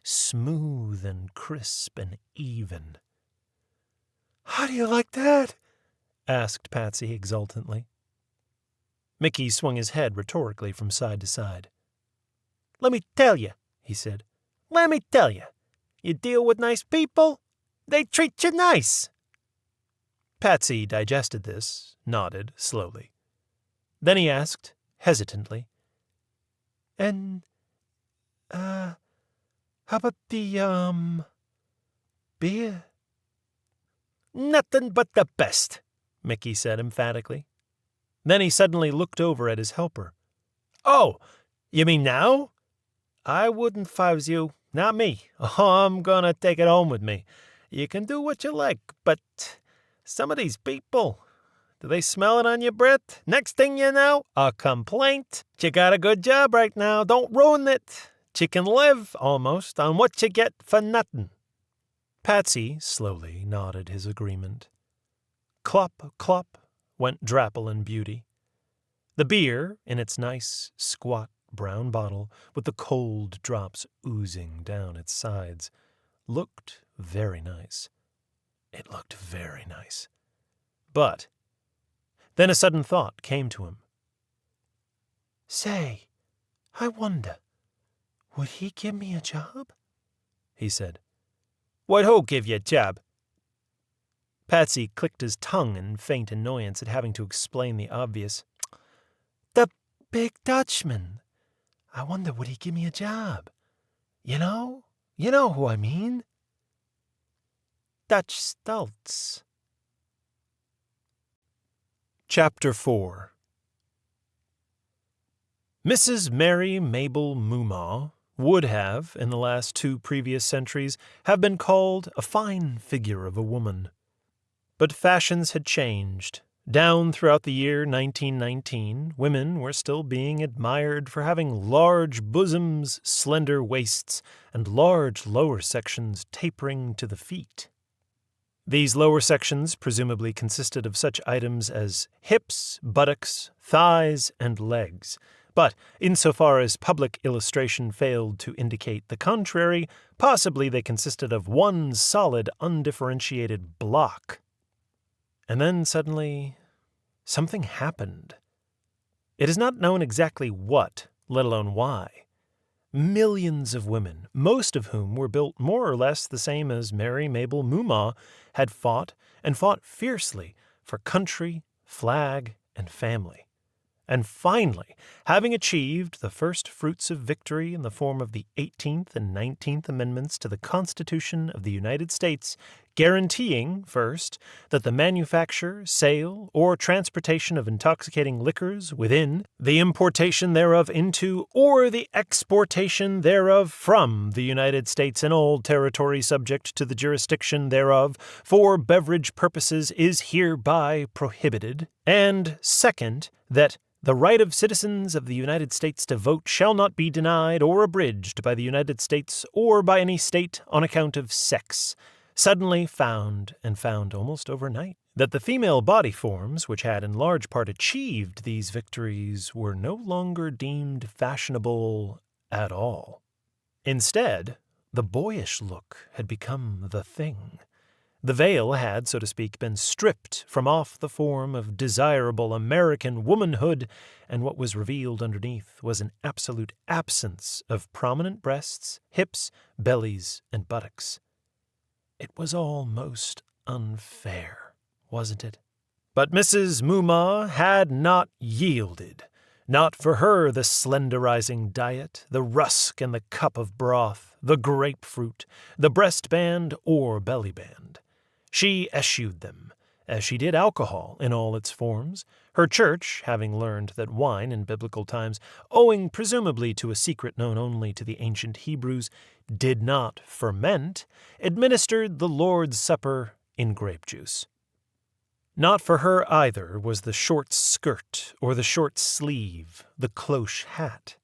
smooth and crisp and even. "How do you like that?" asked Patsy exultantly. Mickey swung his head rhetorically from side to side. "Let me tell you," he said. "Let me tell you. You deal with nice people, they treat you nice." Patsy digested this, nodded slowly. Then he asked, hesitantly, "And, how about the, beer?" "Nothing but the best," Mickey said emphatically. Then he suddenly looked over at his helper. "Oh, you mean now? I wouldn't if I was you. Not me. Oh, I'm gonna take it home with me. You can do what you like, but some of these people, do they smell it on your breath? Next thing you know, a complaint. You got a good job right now. Don't ruin it. You can live, almost, on what you get for nothing." Patsy slowly nodded his agreement. Clop, clop, went Drapple and Beauty. The beer, in its nice, squat, brown bottle, with the cold drops oozing down its sides, looked very nice. It looked very nice. But then a sudden thought came to him. "Say, I wonder, would he give me a job?" he said. "Would who give you a job?" Patsy clicked his tongue in faint annoyance at having to explain the obvious. "The big Dutchman. I wonder, would he give me a job? You know who I mean. Dutch Stultz." Chapter 4. Mrs. Mary Mabel Moomaw, would have, in the last 2 previous centuries, have been called a fine figure of a woman. But fashions had changed. Down throughout the year 1919, women were still being admired for having large bosoms, slender waists, and large lower sections tapering to the feet. These lower sections presumably consisted of such items as hips, buttocks, thighs, and legs. But insofar as public illustration failed to indicate the contrary, possibly they consisted of one solid, undifferentiated block. And then suddenly, something happened. It is not known exactly what, let alone why. Millions of women, most of whom were built more or less the same as Mary Mabel Moomaw, had fought, and fought fiercely, for country, flag, and family. And finally, having achieved the first fruits of victory in the form of the 18th and 19th Amendments to the Constitution of the United States, guaranteeing, first, that the manufacture, sale, or transportation of intoxicating liquors within, the importation thereof into, or the exportation thereof from the United States and all territory subject to the jurisdiction thereof for beverage purposes is hereby prohibited, and second, that the right of citizens of the United States to vote shall not be denied or abridged by the United States or by any state on account of sex, suddenly found, and found almost overnight, that the female body forms which had in large part achieved these victories were no longer deemed fashionable at all. Instead, the boyish look had become the thing. The veil had, so to speak, been stripped from off the form of desirable American womanhood, and what was revealed underneath was an absolute absence of prominent breasts, hips, bellies, and buttocks. It was all most unfair, wasn't it? But Mrs. Moomaw had not yielded. Not for her the slenderizing diet, the rusk and the cup of broth, the grapefruit, the breastband or belly band. She eschewed them, as she did alcohol in all its forms, her church, having learned that wine in biblical times, owing presumably to a secret known only to the ancient Hebrews, did not ferment, administered the Lord's Supper in grape juice. Not for her either was the short skirt or the short sleeve, the cloche hat.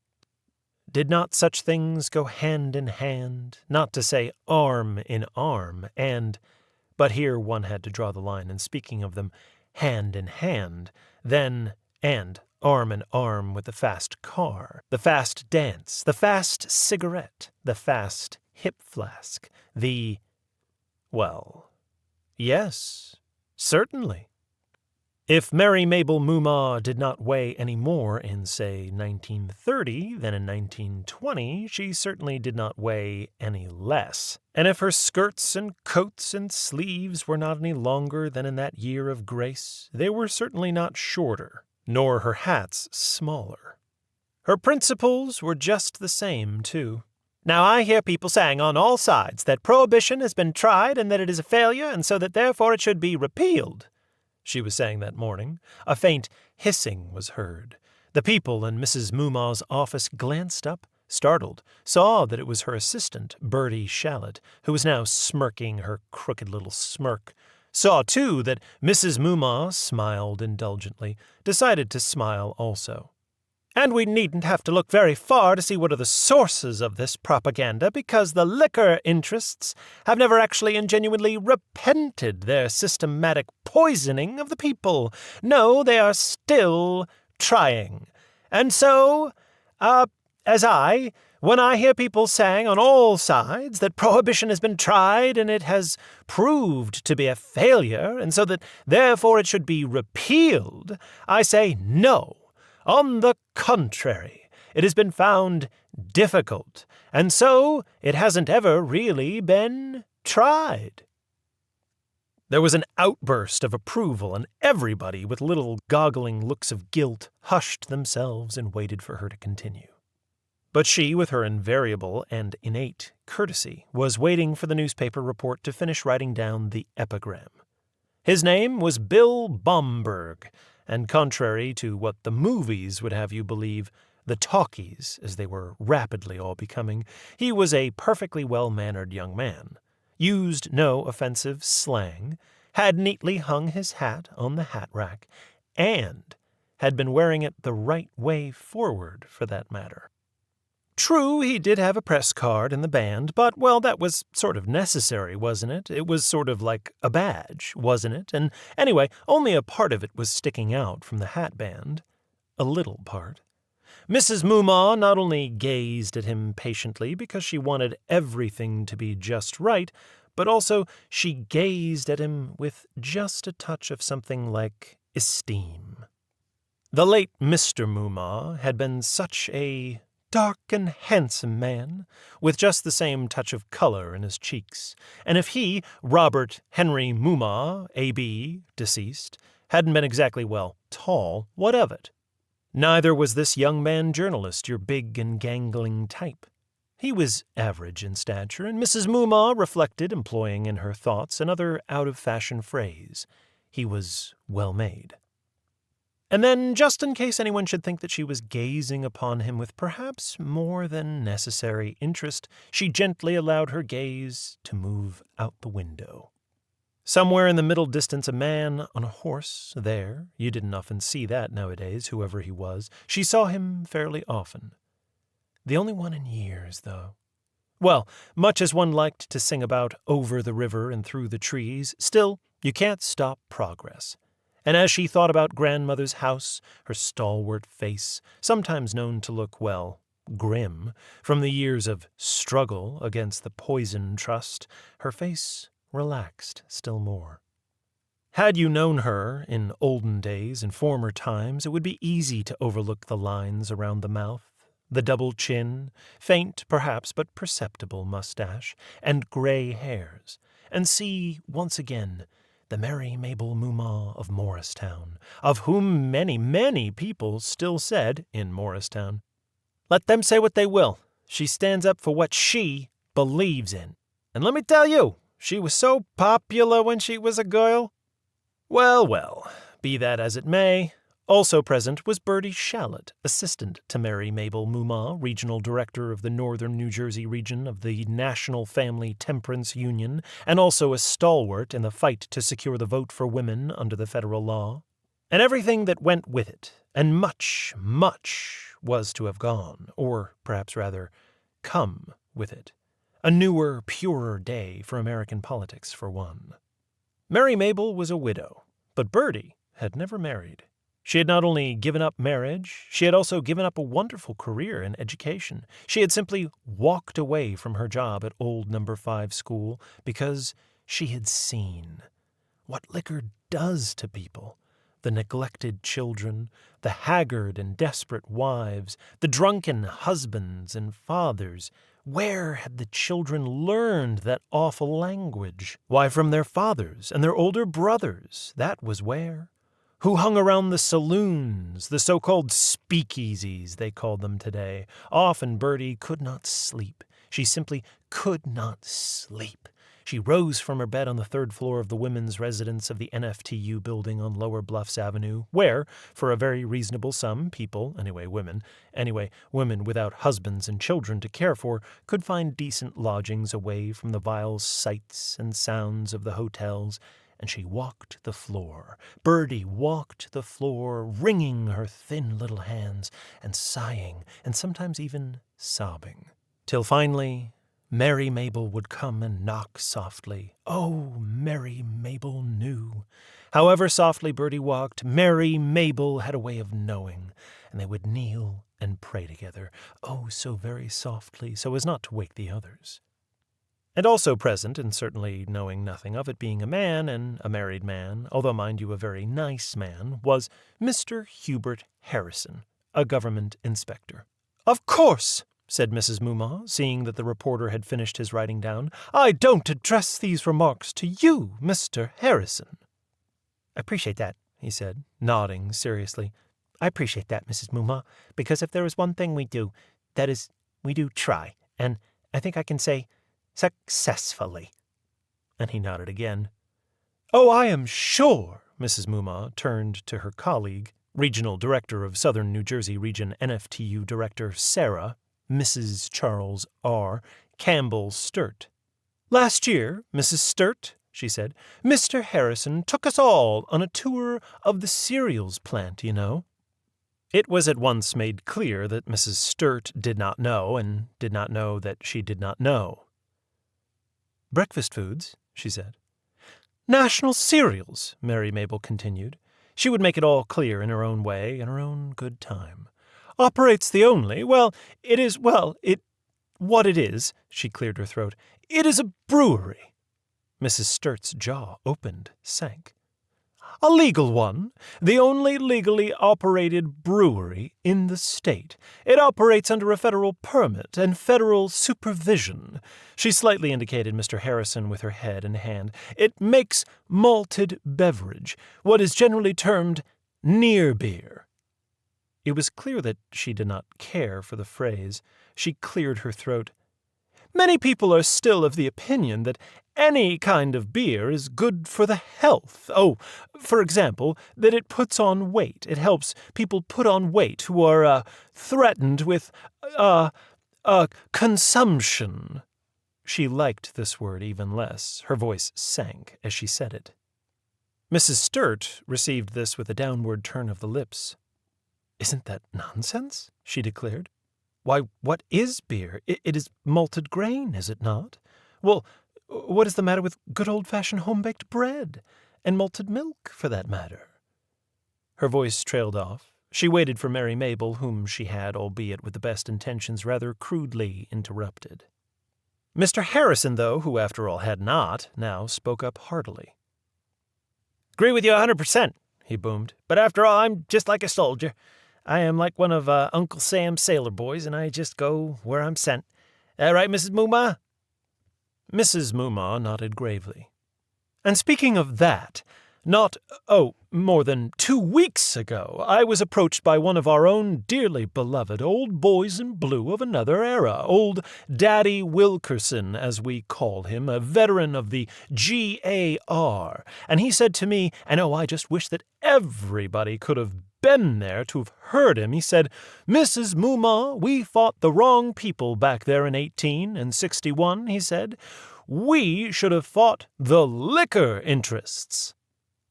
Did not such things go hand in hand, not to say arm in arm, but here one had to draw the line in speaking of them hand in hand, then and arm in arm with the fast car, the fast dance, the fast cigarette, the fast hip flask, yes, certainly. If Mary Mabel Moomaw did not weigh any more in, say, 1930 than in 1920, she certainly did not weigh any less. And if her skirts and coats and sleeves were not any longer than in that year of grace, they were certainly not shorter, nor her hats smaller. Her principles were just the same, too. Now I hear people saying on all sides that prohibition has been tried and that it is a failure, and so that therefore it should be repealed. She was saying that morning. A faint hissing was heard. The people in Mrs. Moomaw's office glanced up, startled, saw that it was her assistant, Bertie Shallett, who was now smirking her crooked little smirk, saw, too, that Mrs. Moomaw smiled indulgently, decided to smile also. And we needn't have to look very far to see what are the sources of this propaganda, because the liquor interests have never actually and genuinely repented their systematic poisoning of the people. No, they are still trying. And so, when I hear people saying on all sides that prohibition has been tried and it has proved to be a failure, and so that therefore it should be repealed, I say no. On the contrary, it has been found difficult, and so it hasn't ever really been tried. There was an outburst of approval, and everybody, with little goggling looks of guilt, hushed themselves and waited for her to continue. But she, with her invariable and innate courtesy, was waiting for the newspaper report to finish writing down the epigram. His name was Bill Bomberg, and contrary to what the movies would have you believe, the talkies, as they were rapidly all becoming, he was a perfectly well-mannered young man, used no offensive slang, had neatly hung his hat on the hat rack, and had been wearing it the right way forward, for that matter. True, he did have a press card in the band, but, well, that was sort of necessary, wasn't it? It was sort of like a badge, wasn't it? And anyway, only a part of it was sticking out from the hat band. A little part. Mrs. Moomaw not only gazed at him patiently because she wanted everything to be just right, but also she gazed at him with just a touch of something like esteem. The late Mr. Moomaw had been such a dark and handsome man, with just the same touch of color in his cheeks, and if he, Robert Henry Moomaw, A.B., deceased, hadn't been exactly, well, tall, what of it? Neither was this young man journalist your big and gangling type. He was average in stature, and Mrs. Moomaw reflected, employing in her thoughts another out-of-fashion phrase. He was well-made. And then, just in case anyone should think that she was gazing upon him with perhaps more than necessary interest, she gently allowed her gaze to move out the window. Somewhere in the middle distance, a man on a horse, there. You didn't often see that nowadays, whoever he was. She saw him fairly often. The only one in years, though. Well, much as one liked to sing about over the river and through the trees, still, you can't stop progress. And as she thought about grandmother's house, her stalwart face, sometimes known to look, well, grim, from the years of struggle against the poison trust, her face relaxed still more. Had you known her in olden days, in former times, it would be easy to overlook the lines around the mouth, the double chin, faint perhaps but perceptible mustache, and gray hairs, and see once again the Mary Mabel Moomaw of Morristown, of whom many, many people still said, in Morristown, "Let them say what they will, she stands up for what she believes in. And let me tell you, she was so popular when she was a girl." Well, well, be that as it may, also present was Bertie Shallett, assistant to Mary Mabel Moomaw, regional director of the northern New Jersey region of the National Family Temperance Union, and also a stalwart in the fight to secure the vote for women under the federal law. And everything that went with it, and much, much, was to have gone, or perhaps rather, come with it. A newer, purer day for American politics, for one. Mary Mabel was a widow, but Bertie had never married. She had not only given up marriage, she had also given up a wonderful career in education. She had simply walked away from her job at old No. 5 school because she had seen what liquor does to people. The neglected children, the haggard and desperate wives, the drunken husbands and fathers. Where had the children learned that awful language? Why, from their fathers and their older brothers, that was where. Who hung around the saloons, the so-called speakeasies, they called them today. Often Bertie could not sleep. She simply could not sleep. She rose from her bed on the third floor of the women's residence of the NFTU building on Lower Bluffs Avenue, where, for a very reasonable sum, people, women without husbands and children to care for, could find decent lodgings away from the vile sights and sounds of the hotels. And she walked the floor. Bertie walked the floor, wringing her thin little hands, and sighing, and sometimes even sobbing. Till finally, Mary Mabel would come and knock softly. Oh, Mary Mabel knew. However softly Bertie walked, Mary Mabel had a way of knowing, and they would kneel and pray together, oh, so very softly, so as not to wake the others. And also present, and certainly knowing nothing of it, being a man and a married man, although, mind you, a very nice man, was Mr. Hubert Harrison, a government inspector. "Of course," said Mrs. Moomaw, seeing that the reporter had finished his writing down, "I don't address these remarks to you, Mr. Harrison." "I appreciate that," he said, nodding seriously. "I appreciate that, Mrs. Moomaw, because if there is one thing we do, that is, we do try, and I think I can say successfully." And he nodded again. "Oh, I am sure," Mrs. Moomaw turned to her colleague, Regional Director of Southern New Jersey Region NFTU Director Sarah, Mrs. Charles R. Campbell Sturt. "Last year, Mrs. Sturt," she said, "Mr. Harrison took us all on a tour of the cereals plant, you know." It was at once made clear that Mrs. Sturt did not know, and did not know that she did not know. "Breakfast foods," she said. "National cereals," Mary Mabel continued. She would make it all clear in her own way, in her own good time. "Operates the only, what it is," she cleared her throat. "It is a brewery." Mrs. Sturt's jaw opened, sank. "A legal one, the only legally operated brewery in the state. It operates under a federal permit and federal supervision." She slightly indicated Mr. Harrison with her head and hand. "It makes malted beverage, what is generally termed near beer." It was clear that she did not care for the phrase. She cleared her throat. "Many people are still of the opinion that any kind of beer is good for the health. Oh, for example, that it puts on weight. It helps people put on weight who are, threatened with, consumption." She liked this word even less. Her voice sank as she said it. Mrs. Sturt received this with a downward turn of the lips. "Isn't that nonsense?" she declared. "Why, what is beer? It is malted grain, is it not? Well, what is the matter with good old-fashioned home-baked bread? And malted milk, for that matter?" Her voice trailed off. She waited for Mary Mabel, whom she had, albeit with the best intentions, rather crudely interrupted. Mr. Harrison, though, who after all had not, now spoke up heartily. "Agree with you 100%, he boomed. "But after all, I'm just like a soldier. I am like one of Uncle Sam's sailor boys, and I just go where I'm sent. Right, Mrs. Moomaw?" Mrs. Moomaw nodded gravely. "And speaking of that, more than 2 weeks ago, I was approached by one of our own dearly beloved old boys in blue of another era, old Daddy Wilkerson, as we call him, a veteran of the GAR, and he said to me, and I just wish that everybody could have been there to have heard him. He said, 'Mrs. Moomaw, we fought the wrong people back there in 1861, he said. We should have fought the liquor interests.'"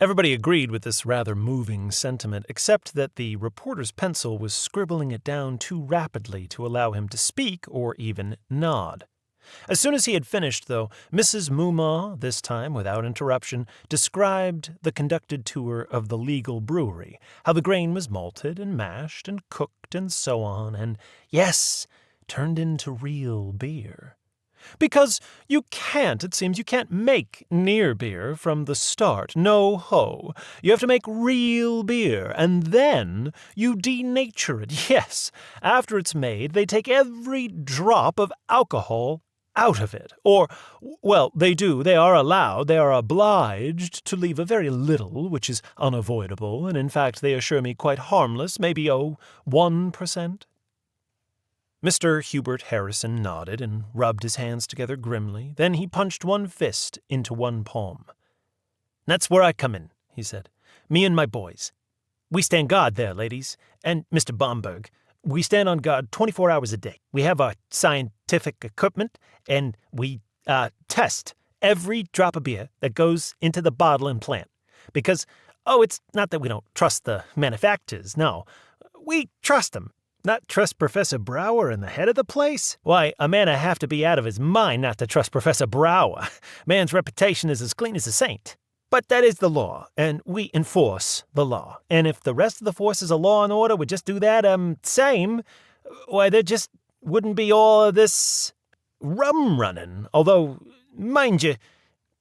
Everybody agreed with this rather moving sentiment, except that the reporter's pencil was scribbling it down too rapidly to allow him to speak or even nod. As soon as he had finished, though, Mrs. Moomaw, this time without interruption, described the conducted tour of the legal brewery, how the grain was malted and mashed and cooked and so on, and, yes, turned into real beer. Because you can't make near beer from the start. No ho. You have to make real beer, and then you denature it. Yes, after it's made, they take every drop of alcohol out of it. Or, well, they do. They are obliged to leave a very little, which is unavoidable, and in fact they assure me quite harmless, maybe, 1%. Mr. Hubert Harrison nodded and rubbed his hands together grimly. Then he punched one fist into one palm. "That's where I come in," he said. "Me and my boys. We stand guard there, ladies. And, Mr. Bomberg, we stand on guard 24 hours a day. We have our scientific equipment, and we test every drop of beer that goes into the bottling plant. Because, it's not that we don't trust the manufacturers, no. We trust them. Not trust Professor Brower and the head of the place? Why, a man'd have to be out of his mind not to trust Professor Brower. Man's reputation is as clean as a saint. But that is the law, and we enforce the law. And if the rest of the forces of law and order would just do that, same, why, there just wouldn't be all of this rum running. Although, mind you,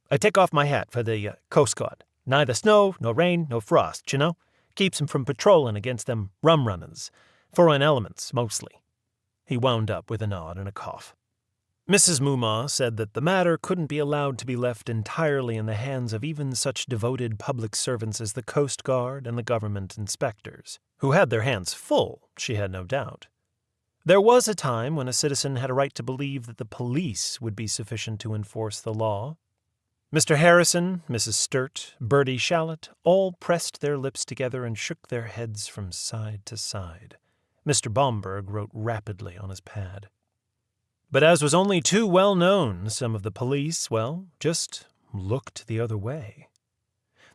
I take off my hat for the Coast Guard. Neither snow, nor rain, nor frost, you know? Keeps them from patrolling against them rum runners. Foreign elements, mostly." He wound up with a nod and a cough. Mrs. Moomaw said that the matter couldn't be allowed to be left entirely in the hands of even such devoted public servants as the Coast Guard and the government inspectors, who had their hands full, she had no doubt. There was a time when a citizen had a right to believe that the police would be sufficient to enforce the law. Mr. Harrison, Mrs. Sturt, Bertie Shallett all pressed their lips together and shook their heads from side to side. Mr. Bomberg wrote rapidly on his pad. But as was only too well known, some of the police, just looked the other way.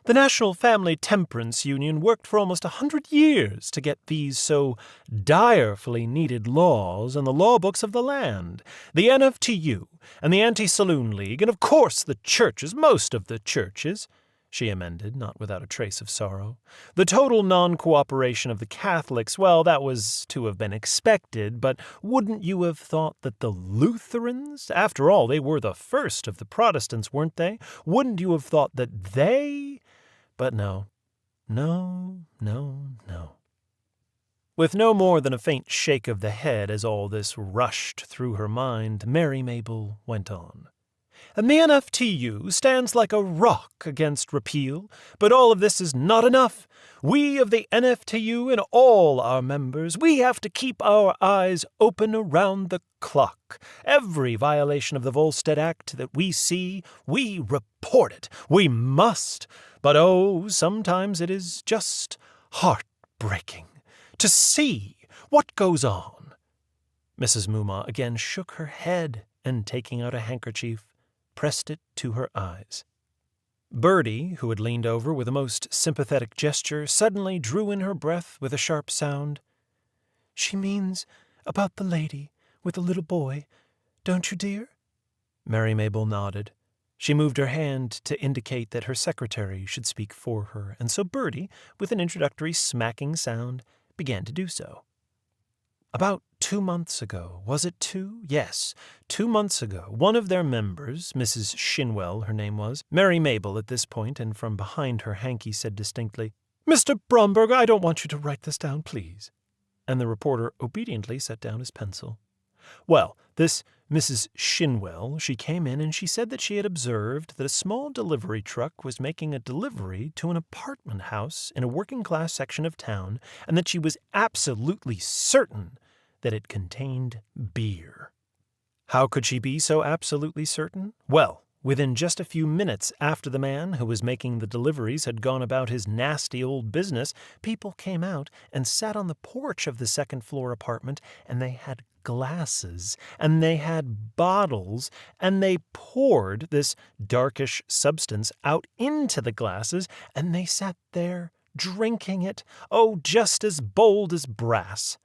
The National Family Temperance Union worked for almost 100 years to get these so direfully needed laws on the law books of the land. The NFTU and the Anti-Saloon League, and of course the churches, most of the churches, she amended, not without a trace of sorrow. The total non-cooperation of the Catholics, that was to have been expected, but wouldn't you have thought that the Lutherans, after all, they were the first of the Protestants, weren't they? Wouldn't you have thought that they... But no. With no more than a faint shake of the head as all this rushed through her mind, Mary Mabel went on. And the NFTU stands like a rock against repeal, but all of this is not enough. We of the NFTU and all our members, we have to keep our eyes open around the clock. Every violation of the Volstead Act that we see, we report it. We must. But sometimes it is just heartbreaking to see what goes on. Mrs. Mumma again shook her head and, taking out a handkerchief, pressed it to her eyes. Bertie, who had leaned over with a most sympathetic gesture, suddenly drew in her breath with a sharp sound. "She means about the lady with the little boy, don't you, dear?" Mary Mabel nodded. She moved her hand to indicate that her secretary should speak for her, and so Bertie, with an introductory smacking sound, began to do so. About 2 months ago, was it 2? Yes, 2 months ago, one of their members, Mrs. Shinwell, her name was, Mary Mabel at this point, and from behind her hanky said distinctly, "Mr. Bromberg, I don't want you to write this down, please." And the reporter obediently set down his pencil. This Mrs. Shinwell, she came in and she said that she had observed that a small delivery truck was making a delivery to an apartment house in a working-class section of town, and that she was absolutely certain that it contained beer. How could she be so absolutely certain? Within just a few minutes after the man who was making the deliveries had gone about his nasty old business, people came out and sat on the porch of the second-floor apartment, and they had glasses, and they had bottles, and they poured this darkish substance out into the glasses, and they sat there drinking it, just as bold as brass.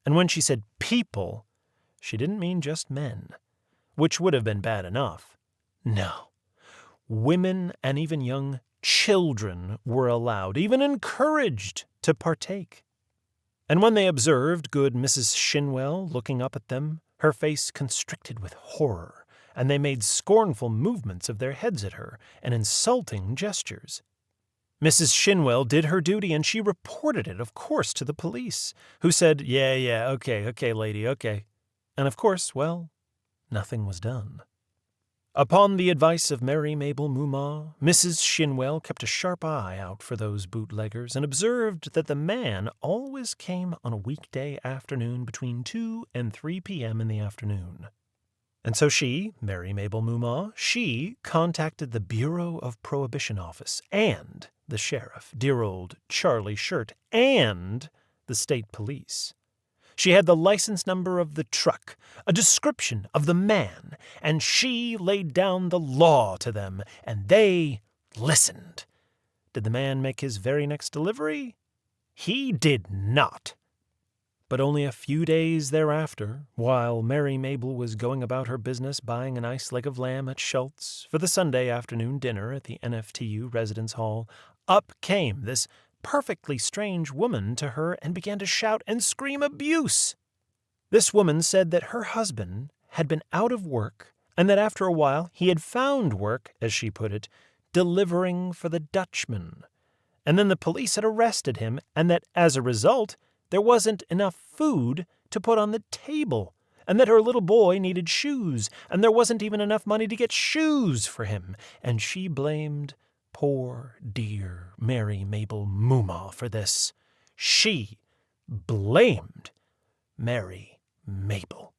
And when she said people, she didn't mean just men, which would have been bad enough. No, women and even young children were allowed, even encouraged, to partake. And when they observed good Mrs. Shinwell looking up at them, her face constricted with horror, and they made scornful movements of their heads at her and insulting gestures. Mrs. Shinwell did her duty, and she reported it, of course, to the police, who said, yeah, okay, lady, okay. And of course, nothing was done. Upon the advice of Mary Mabel Mumma, Mrs. Shinwell kept a sharp eye out for those bootleggers and observed that the man always came on a weekday afternoon between 2 and 3 p.m. in the afternoon. And so she, Mary Mabel Mumma, she contacted the Bureau of Prohibition Office and the sheriff, dear old Charlie Shirt, and the state police. She had the license number of the truck, a description of the man, and she laid down the law to them, and they listened. Did the man make his very next delivery? He did not. But only a few days thereafter, while Mary Mabel was going about her business buying a nice leg of lamb at Schultz for the Sunday afternoon dinner at the NFTU residence hall, up came this perfectly strange woman to her and began to shout and scream abuse. This woman said that her husband had been out of work and that after a while he had found work, as she put it, delivering for the Dutchman. And then the police had arrested him, and that as a result, there wasn't enough food to put on the table, and that her little boy needed shoes, and there wasn't even enough money to get shoes for him, and she blamed poor, dear Mary Mabel Mumma for this. She blamed Mary Mabel.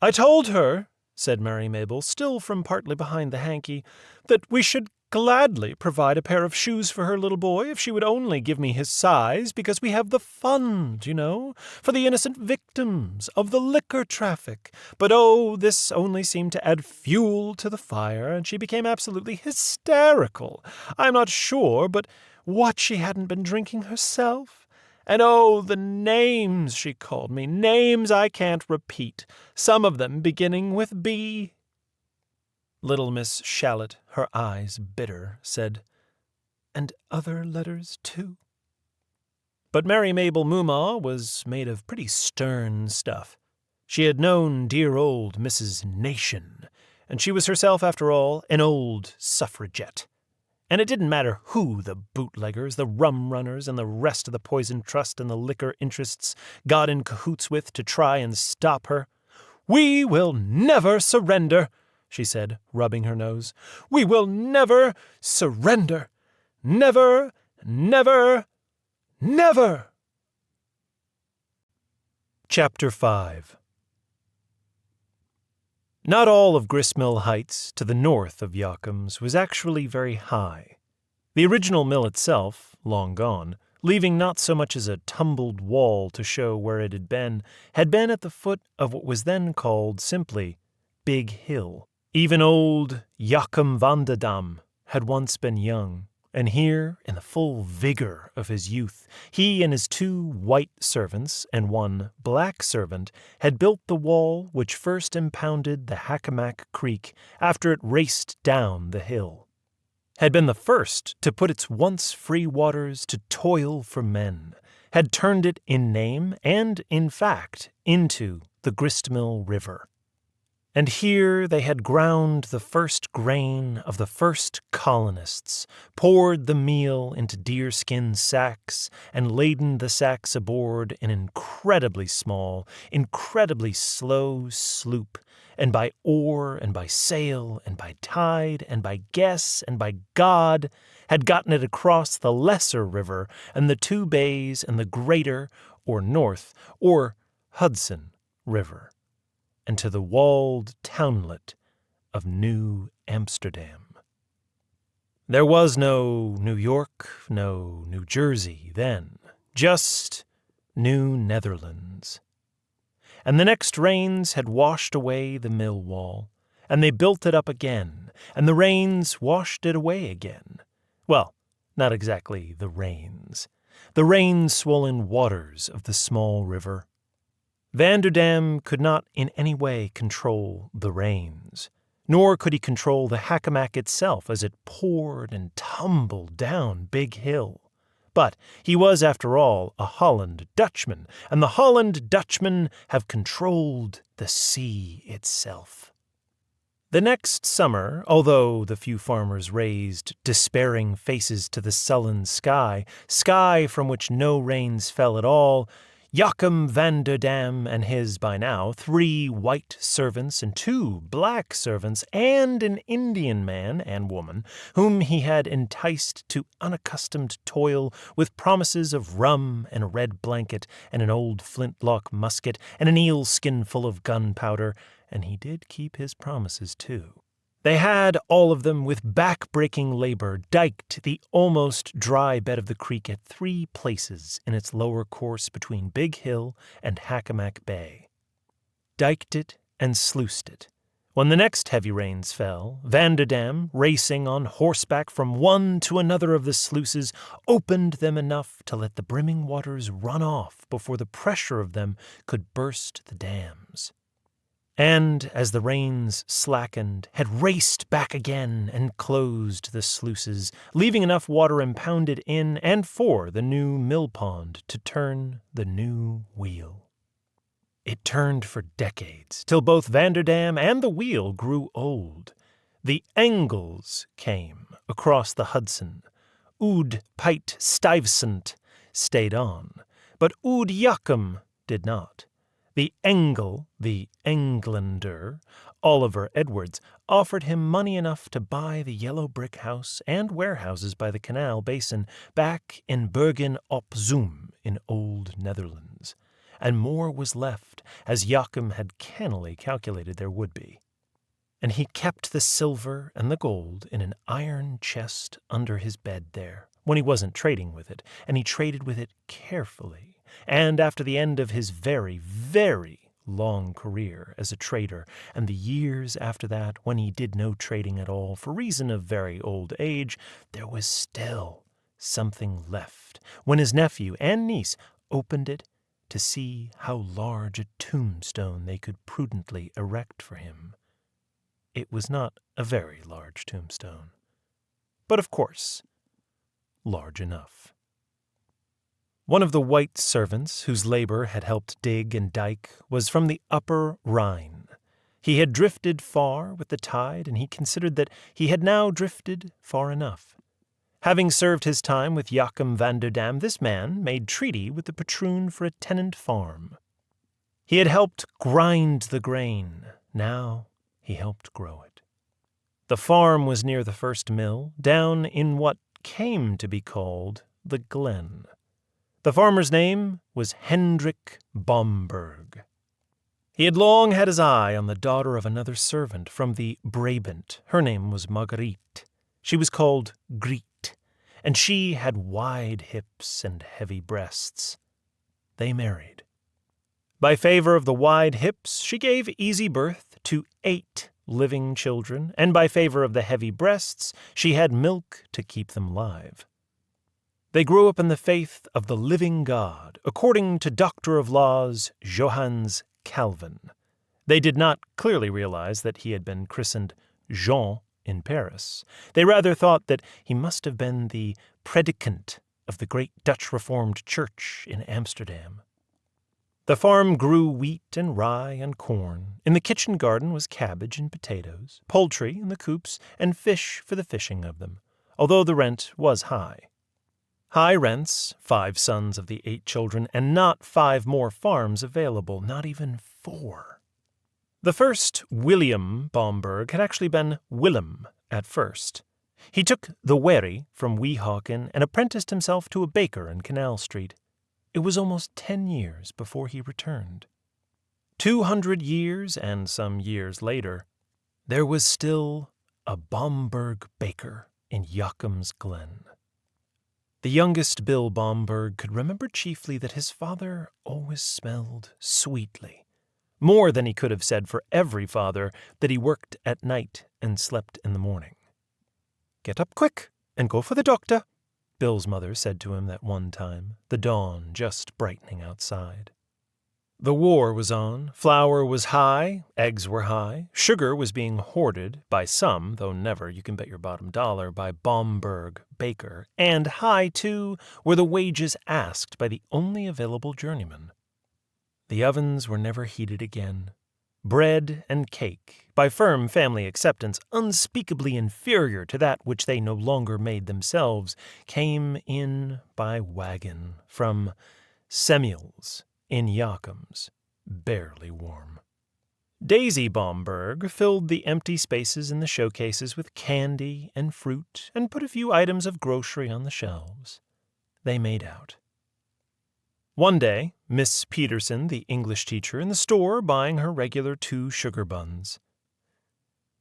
"I told her," said Mary Mabel, still from partly behind the hanky, "that we should gladly provide a pair of shoes for her little boy if she would only give me his size, because we have the fund, for the innocent victims of the liquor traffic. But oh, this only seemed to add fuel to the fire, and she became absolutely hysterical. I'm not sure, but what she hadn't been drinking herself. And oh, the names she called me, names I can't repeat, some of them beginning with B." Little Miss Shallot, her eyes bitter, said, "And other letters, too?" But Mary Mabel Moomaw was made of pretty stern stuff. She had known dear old Mrs. Nation, and she was herself, after all, an old suffragette. And it didn't matter who the bootleggers, the rum runners, and the rest of the poison trust and the liquor interests got in cahoots with to try and stop her. "We will never surrender," she said, rubbing her nose. "We will never surrender. Never, never, never." Chapter 5. Not all of Gristmill Heights, to the north of Yokums, was actually very high. The original mill itself, long gone, leaving not so much as a tumbled wall to show where it had been at the foot of what was then called simply Big Hill. Even old Yokum Vanderdam had once been young, and here, in the full vigor of his youth, he and his 2 white servants and 1 black servant had built the wall which first impounded the Hacamac Creek after it raced down the hill, had been the first to put its once free waters to toil for men, had turned it in name and in fact into the Gristmill River. And here they had ground the first grain of the first colonists, poured the meal into deerskin sacks, and laden the sacks aboard an incredibly small, incredibly slow sloop, and by oar and by sail and by tide and by guess and by God had gotten it across the lesser river and the 2 bays and the greater, or North, or Hudson River, and to the walled townlet of New Amsterdam. There was no New York, no New Jersey then, just New Netherlands. And the next rains had washed away the mill wall, and they built it up again, and the rains washed it away again. Well, not exactly the rain-swollen waters of the small river. Vanderdam could not in any way control the rains, nor could he control the Hacamac itself as it poured and tumbled down Big Hill. But he was, after all, a Holland Dutchman, and the Holland Dutchmen have controlled the sea itself. The next summer, although the few farmers raised despairing faces to the sullen sky from which no rains fell at all, Yokum Vanderdam and his, by now, 3 white servants and 2 black servants and an Indian man and woman whom he had enticed to unaccustomed toil with promises of rum and a red blanket and an old flintlock musket and an eel skin full of gunpowder, and he did keep his promises too. They had, all of them, with back-breaking labor, diked the almost dry bed of the creek at 3 places in its lower course between Big Hill and Hacamac Bay. Diked it and sluiced it. When the next heavy rains fell, Vanderdam, racing on horseback from one to another of the sluices, opened them enough to let the brimming waters run off before the pressure of them could burst the dams. And, as the rains slackened, had raced back again and closed the sluices, leaving enough water impounded in and for the new mill pond to turn the new wheel. It turned for decades, till both Vanderdam and the wheel grew old. The Engels came across the Hudson. Oud Peit Stuyvesant stayed on, but Oud Yokum did not. The Engel, the Englander, Oliver Edwards, offered him money enough to buy the yellow brick house and warehouses by the canal basin back in Bergen op Zoom in Old Netherlands, and more was left, as Yokum had cannily calculated there would be. and he kept the silver and the gold in an iron chest under his bed there, when he wasn't trading with it, and he traded with it carefully. And after the end of his very, very long career as a trader, and the years after that when he did no trading at all for reason of very old age, there was still something left when his nephew and niece opened it to see how large a tombstone they could prudently erect for him. It was not a very large tombstone, but of course, large enough. One of the white servants whose labor had helped dig and dike was from the upper Rhine. He had drifted far with the tide, and he considered that he had now drifted far enough. Having served his time with Joachim van der Dam, this man made treaty with the patroon for a tenant farm. He had helped grind the grain. Now he helped grow it. The farm was near the first mill, down in what came to be called the Glen. The farmer's name was Hendrik Bomberg. He had long had his eye on the daughter of another servant from the Brabant. Her name was Marguerite. She was called Griet, and she had wide hips and heavy breasts. They married. By favor of the wide hips, she gave easy birth to 8 living children, and by favor of the heavy breasts, she had milk to keep them live. They grew up in the faith of the living God, according to Doctor of Laws Johannes Calvin. They did not clearly realize that he had been christened Jean in Paris. They rather thought that he must have been the predicant of the great Dutch Reformed Church in Amsterdam. The farm grew wheat and rye and corn. In the kitchen garden was cabbage and potatoes, poultry in the coops, and fish for the fishing of them, although the rent was high. High rents, 5 sons of the 8 children, and not 5 more farms available, not even 4. The first William Bomberg had actually been Willem at first. He took the wherry from Weehawken and apprenticed himself to a baker in Canal Street. It was almost 10 years before he returned. 200 years and some years later, there was still a Bomberg baker in Yokums Glen. The youngest Bill Bomberg could remember chiefly that his father always smelled sweetly, more than he could have said for every father that he worked at night and slept in the morning. "Get up quick and go for the doctor," Bill's mother said to him that one time, the dawn just brightening outside. The war was on, flour was high, eggs were high, sugar was being hoarded by some, though never, you can bet your bottom dollar, by Bomberg baker, and high, too, were the wages asked by the only available journeyman. The ovens were never heated again. Bread and cake, by firm family acceptance unspeakably inferior to that which they no longer made themselves, came in by wagon from Semmel's in Yokums, barely warm. Daisy Bomberg filled the empty spaces in the showcases with candy and fruit and put a few items of grocery on the shelves. They made out. One day, Miss Peterson, the English teacher, in the store buying her regular 2 sugar buns.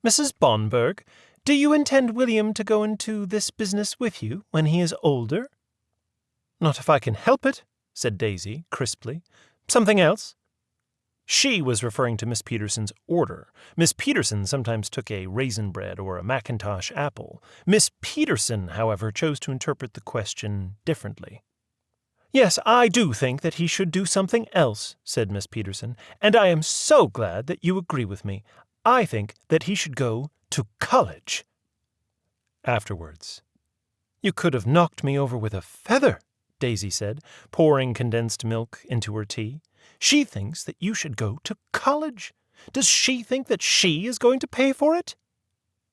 "Mrs. Bomberg, do you intend William to go into this business with you when he is older?" "Not if I can help it," said Daisy crisply. "Something else?" She was referring to Miss Peterson's order. Miss Peterson sometimes took a raisin bread or a Macintosh apple. Miss Peterson, however, chose to interpret the question differently. "Yes, I do think that he should do something else," said Miss Peterson, "and I am so glad that you agree with me. I think that he should go to college." Afterwards, "You could have knocked me over with a feather," Daisy said, pouring condensed milk into her tea. "She thinks that you should go to college. Does she think that she is going to pay for it?"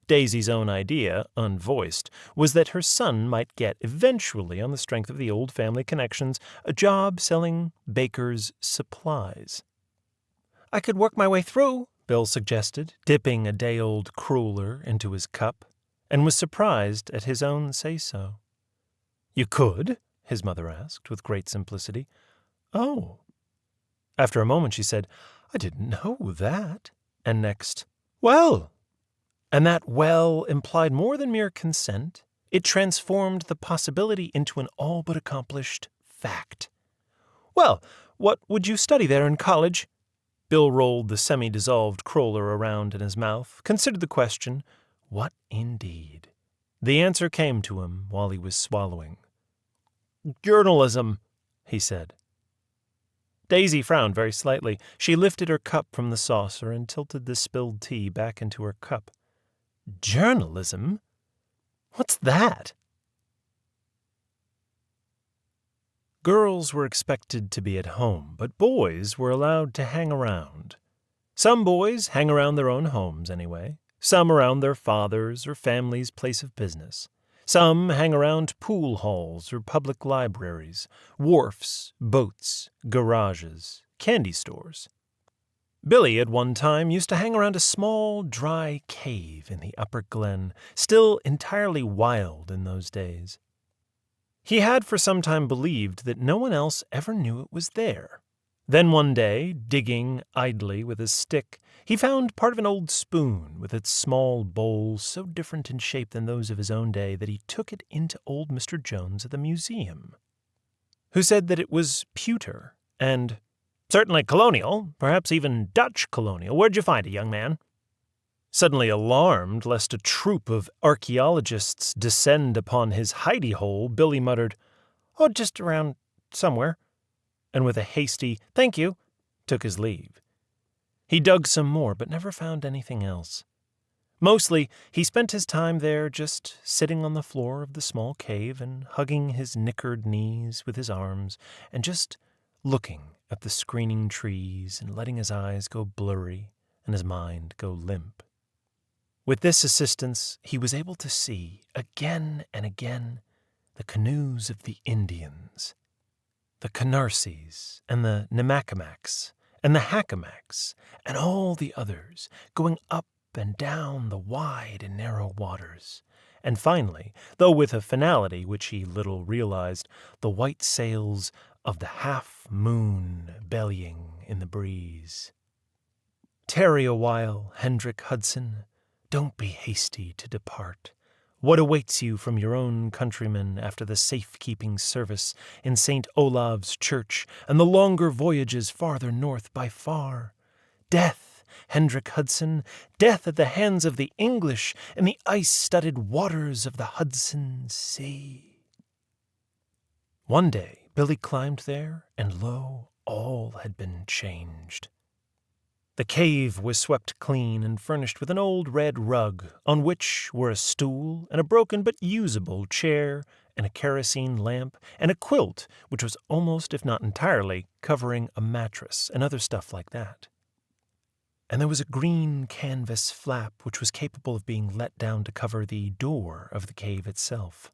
Daisy's own idea, unvoiced, was that her son might get eventually, on the strength of the old family connections, a job selling baker's supplies. "I could work my way through," Bill suggested, dipping a day-old cruller into his cup, and was surprised at his own say-so. "You could?" his mother asked, with great simplicity. "Oh." After a moment she said, "I didn't know that." And next, "Well, And that well implied more than mere consent. It transformed the possibility into an all but accomplished fact. "Well, what would you study there in college?" Bill rolled the semi-dissolved cruller around in his mouth, considered the question. What indeed? The answer came to him while he was swallowing. "Journalism," he said. Daisy frowned very slightly. She lifted her cup from the saucer and tilted the spilled tea back into her cup. "Journalism? What's that?" Girls were expected to be at home, but boys were allowed to hang around. Some boys hang around their own homes anyway, some around their father's or family's place of business. Some hang around pool halls or public libraries, wharfs, boats, garages, candy stores. Billy at one time used to hang around a small, dry cave in the upper glen, still entirely wild in those days. He had for some time believed that no one else ever knew it was there. Then one day, digging idly with his stick, he found part of an old spoon with its small bowl so different in shape than those of his own day that he took it into old Mr. Jones at the museum, who said that it was pewter and certainly colonial, perhaps even Dutch colonial. "Where'd you find it, young man?" Suddenly alarmed lest a troop of archaeologists descend upon his hidey hole, Billy muttered, "Oh, just around somewhere," and with a hasty "thank you," took his leave. He dug some more, but never found anything else. Mostly, he spent his time there just sitting on the floor of the small cave and hugging his knickered knees with his arms and just looking at the screening trees and letting his eyes go blurry and his mind go limp. With this assistance, he was able to see, again and again, the canoes of the Indians, the Canarsies and the Nemakamaks and the Hakamaks and all the others going up and down the wide and narrow waters. And finally, though with a finality which he little realized, the white sails of the half-moon bellying in the breeze. "Tarry a while, Hendrik Hudson. Don't be hasty to depart. What awaits you from your own countrymen after the safekeeping service in St. Olav's Church and the longer voyages farther north by far? Death, Hendrik Hudson, death at the hands of the English in the ice-studded waters of the Hudson Sea." One day Billy climbed there, and lo, all had been changed. The cave was swept clean and furnished with an old red rug, on which were a stool and a broken but usable chair and a kerosene lamp and a quilt which was almost, if not entirely, covering a mattress and other stuff like that. And there was a green canvas flap which was capable of being let down to cover the door of the cave itself.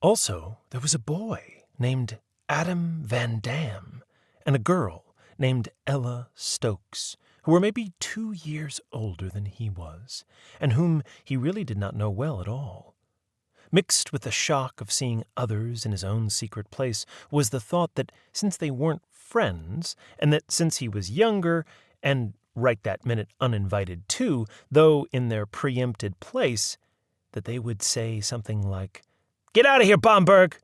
Also, there was a boy named Adam Van Dam and a girl named Ella Stokes, who were maybe 2 years older than he was, and whom he really did not know well at all. Mixed with the shock of seeing others in his own secret place was the thought that since they weren't friends, and that since he was younger, and right that minute uninvited too, though in their preempted place, that they would say something like, "Get out of here, Bomberg!"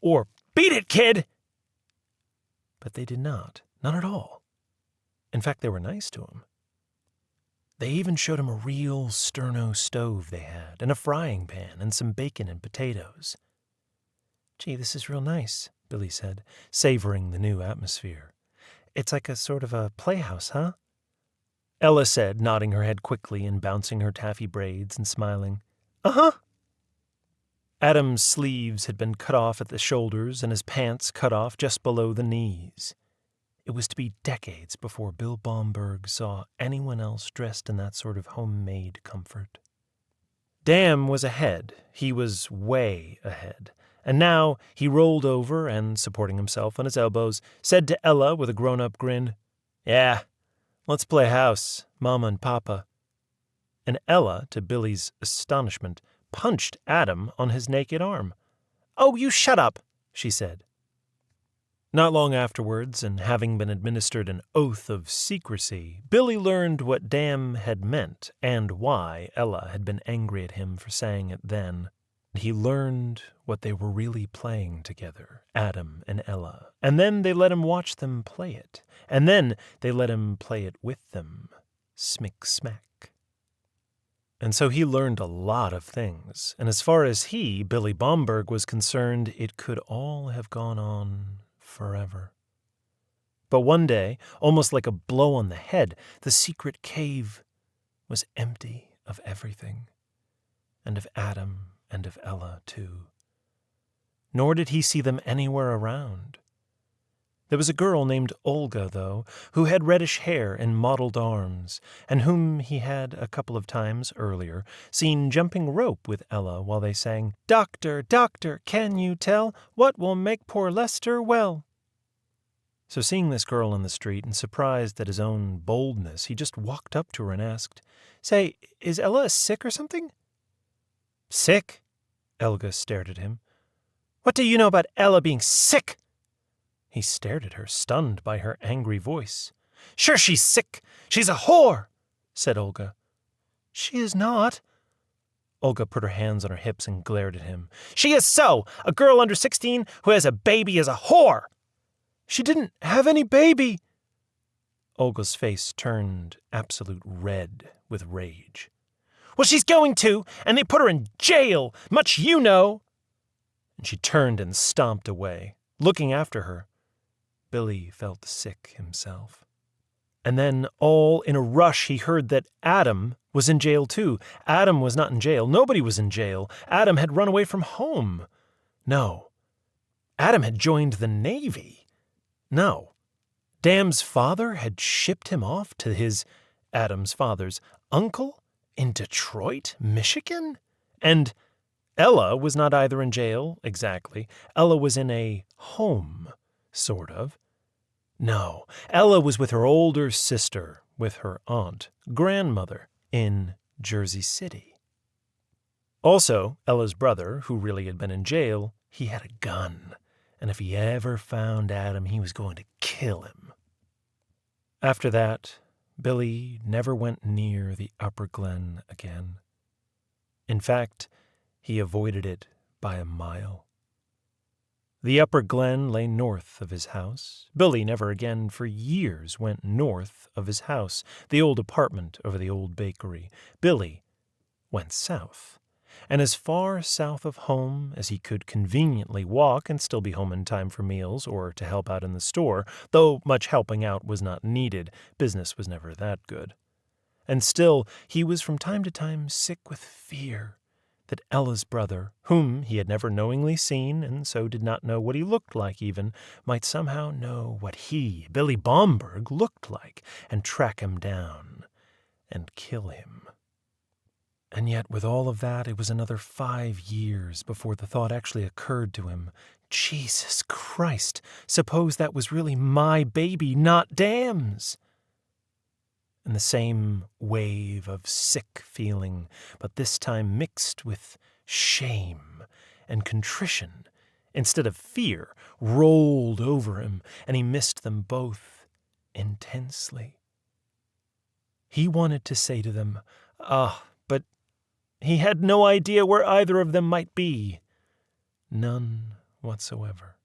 or "Beat it, kid!" But they did not. None at all. In fact, they were nice to him. They even showed him a real sterno stove they had, and a frying pan, and some bacon and potatoes. "Gee, this is real nice," Billy said, savoring the new atmosphere. "It's like a sort of a playhouse, huh?" Ella said, nodding her head quickly and bouncing her taffy braids and smiling. "Uh-huh." Adam's sleeves had been cut off at the shoulders and his pants cut off just below the knees. It was to be decades before Bill Bomberg saw anyone else dressed in that sort of homemade comfort. Dam was ahead. He was way ahead. And now he rolled over and, supporting himself on his elbows, said to Ella with a grown-up grin, "Yeah, let's play house, Mama and Papa." And Ella, to Billy's astonishment, punched Adam on his naked arm. "Oh, you shut up," she said. Not long afterwards, and having been administered an oath of secrecy, Billy learned what damn had meant and why Ella had been angry at him for saying it then. He learned what they were really playing together, Adam and Ella, and then they let him watch them play it, and then they let him play it with them, smick-smack. And so he learned a lot of things, and as far as he, Billy Bomberg, was concerned, it could all have gone on forever. But one day, almost like a blow on the head, the secret cave was empty of everything, and of Adam and of Ella too. Nor did he see them anywhere around. There was a girl named Olga, though, who had reddish hair and mottled arms, and whom he had a couple of times earlier seen jumping rope with Ella while they sang, "Doctor, doctor, can you tell what will make poor Lester well?" So seeing this girl in the street and surprised at his own boldness, he just walked up to her and asked, "Say, is Ella sick or something?" "Sick?" Olga stared at him. "What do you know about Ella being sick?" He stared at her, stunned by her angry voice. "Sure she's sick. She's a whore," said Olga. "She is not." Olga put her hands on her hips and glared at him. "She is so! A girl under 16 who has a baby is a whore!" "She didn't have any baby." Olga's face turned absolute red with rage. "Well, she's going to, and they put her in jail. Much you know." And she turned and stomped away. Looking after her, Billy felt sick himself. And then, all in a rush, he heard that Adam was in jail too. Adam was not in jail. Nobody was in jail. Adam had run away from home. No. Adam had joined the Navy. No. Dam's father had shipped him off to his, Adam's father's, uncle in Detroit, Michigan? And Ella was not either in jail, exactly. Ella was in a home, sort of. No, Ella was with her older sister, with her aunt, grandmother, in Jersey City. Also, Ella's brother, who really had been in jail, he had a gun, and if he ever found Adam, he was going to kill him. After that, Billy never went near the Upper Glen again. In fact, he avoided it by a mile. The Upper Glen lay north of his house. Billy never again for years went north of his house, the old apartment over the old bakery. Billy went south, and as far south of home as he could conveniently walk and still be home in time for meals or to help out in the store, though much helping out was not needed. Business was never that good. And still, he was from time to time sick with fear that Ella's brother, whom he had never knowingly seen and so did not know what he looked like even, might somehow know what he, Billy Bomberg, looked like and track him down and kill him. And yet with all of that, it was another 5 years before the thought actually occurred to him. Jesus Christ, suppose that was really my baby, not Dam's. And the same wave of sick feeling, but this time mixed with shame and contrition instead of fear, rolled over him, and he missed them both intensely. He wanted to say to them, but he had no idea where either of them might be. None whatsoever.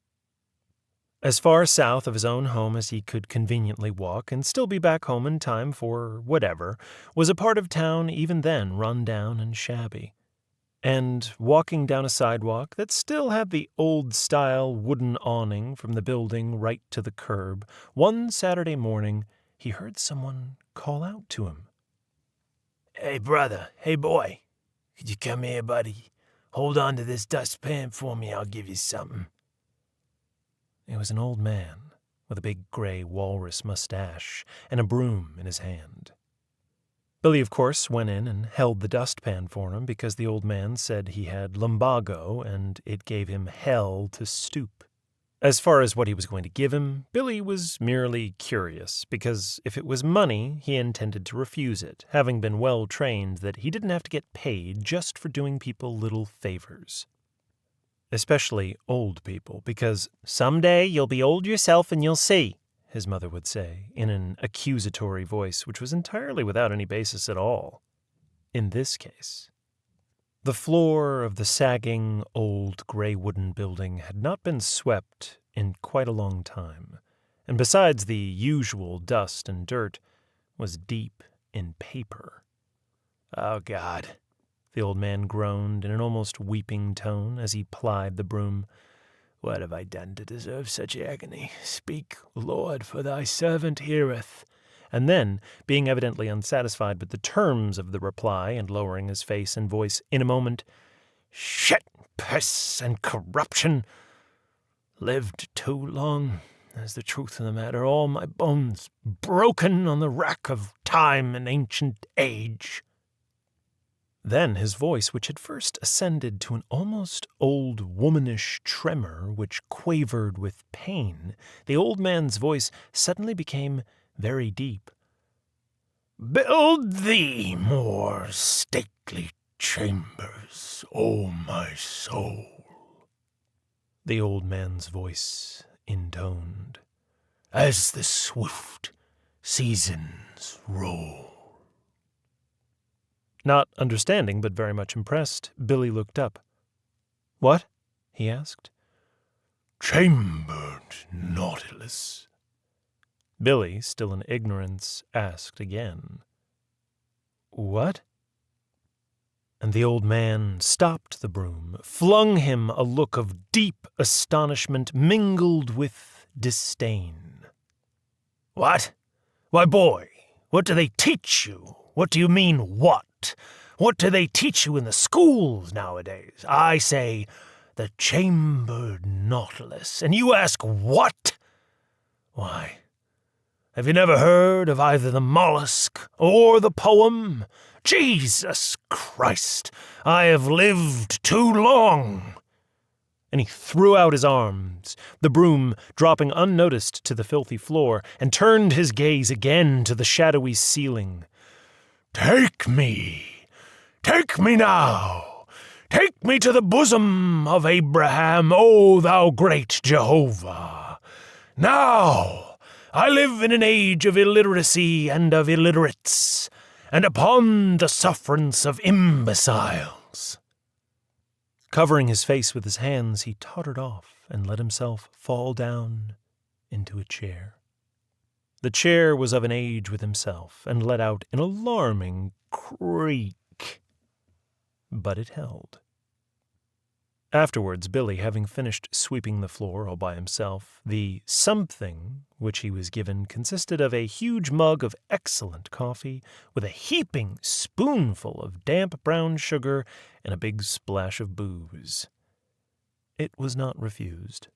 As far south of his own home as he could conveniently walk and still be back home in time for whatever, was a part of town even then run down and shabby. And walking down a sidewalk that still had the old-style wooden awning from the building right to the curb, one Saturday morning he heard someone call out to him. "Hey, brother, hey, boy, could you come here, buddy? Hold on to this dustpan for me, I'll give you something." It was an old man with a big gray walrus mustache and a broom in his hand. Billy, of course, went in and held the dustpan for him because the old man said he had lumbago and it gave him hell to stoop. As far as what he was going to give him, Billy was merely curious because if it was money, he intended to refuse it, having been well trained that he didn't have to get paid just for doing people little favors. especially old people, because "Someday you'll be old yourself and you'll see," his mother would say, in an accusatory voice which was entirely without any basis at all. In this case, the floor of the sagging, old, gray wooden building had not been swept in quite a long time, and besides the usual dust and dirt, was deep in paper. "Oh, God," the old man groaned in an almost weeping tone as he plied the broom. "What have I done to deserve such agony? Speak, Lord, for thy servant heareth." And then, being evidently unsatisfied with the terms of the reply and lowering his face and voice in a moment, "Shit, piss, and corruption. Lived too long, is the truth of the matter. All my bones broken on the rack of time and ancient age." Then his voice, which had first ascended to an almost old womanish tremor which quavered with pain, the old man's voice suddenly became very deep. "Build thee more stately chambers, O my soul," the old man's voice intoned, "as the swift seasons roll." Not understanding, but very much impressed, Billy looked up. "What?" he asked. "Chambered Nautilus." Billy, still in ignorance, asked again. "What?" And the old man stopped the broom, flung him a look of deep astonishment mingled with disdain. "What? Why, boy, what do they teach you? What do you mean, what? What do they teach you in the schools nowadays? I say, the chambered Nautilus, and you ask what? Why, have you never heard of either the mollusk or the poem? Jesus Christ, I have lived too long." And he threw out his arms, the broom dropping unnoticed to the filthy floor, and turned his gaze again to the shadowy ceiling. Take me now, take me to the bosom of Abraham, O thou great Jehovah. Now I live in an age of illiteracy and of illiterates, and upon the sufferance of imbeciles." Covering his face with his hands, he tottered off and let himself fall down into a chair. The chair was of an age with himself, and let out an alarming creak. But it held. Afterwards, Billy, having finished sweeping the floor all by himself, the something which he was given consisted of a huge mug of excellent coffee, with a heaping spoonful of damp brown sugar and a big splash of booze. It was not refused.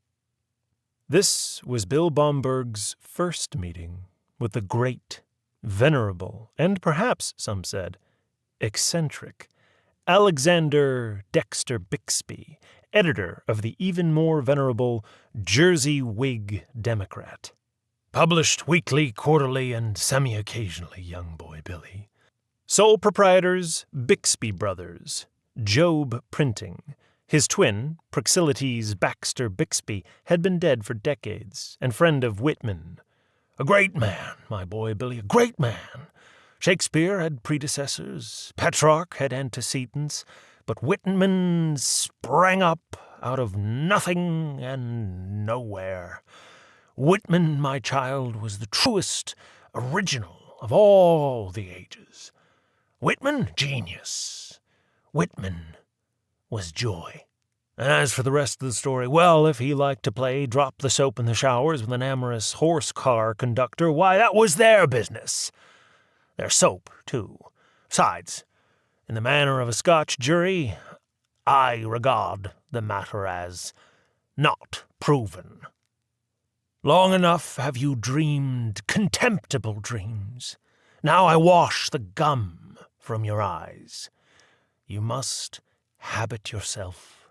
This was Bill Baumberg's first meeting with the great, venerable, and perhaps, some said, eccentric Alexander Dexter Bixby, editor of the even more venerable Jersey Whig Democrat. Published weekly, quarterly, and semi-occasionally, young boy Billy. Sole proprietors, Bixby Brothers, Job Printing. His twin, Praxilites Baxter Bixby, had been dead for decades, and friend of Whitman. A great man, my boy Billy, a great man. Shakespeare had predecessors, Petrarch had antecedents, but Whitman sprang up out of nothing and nowhere. Whitman, my child, was the truest original of all the ages. Whitman, genius. Whitman was joy. And as for the rest of the story, well, if he liked to play drop the soap in the showers with an amorous horse-car conductor, why, that was their business. Their soap, too. Besides, in the manner of a Scotch jury, I regard the matter as not proven. Long enough have you dreamed contemptible dreams. Now I wash the gum from your eyes. You must habit yourself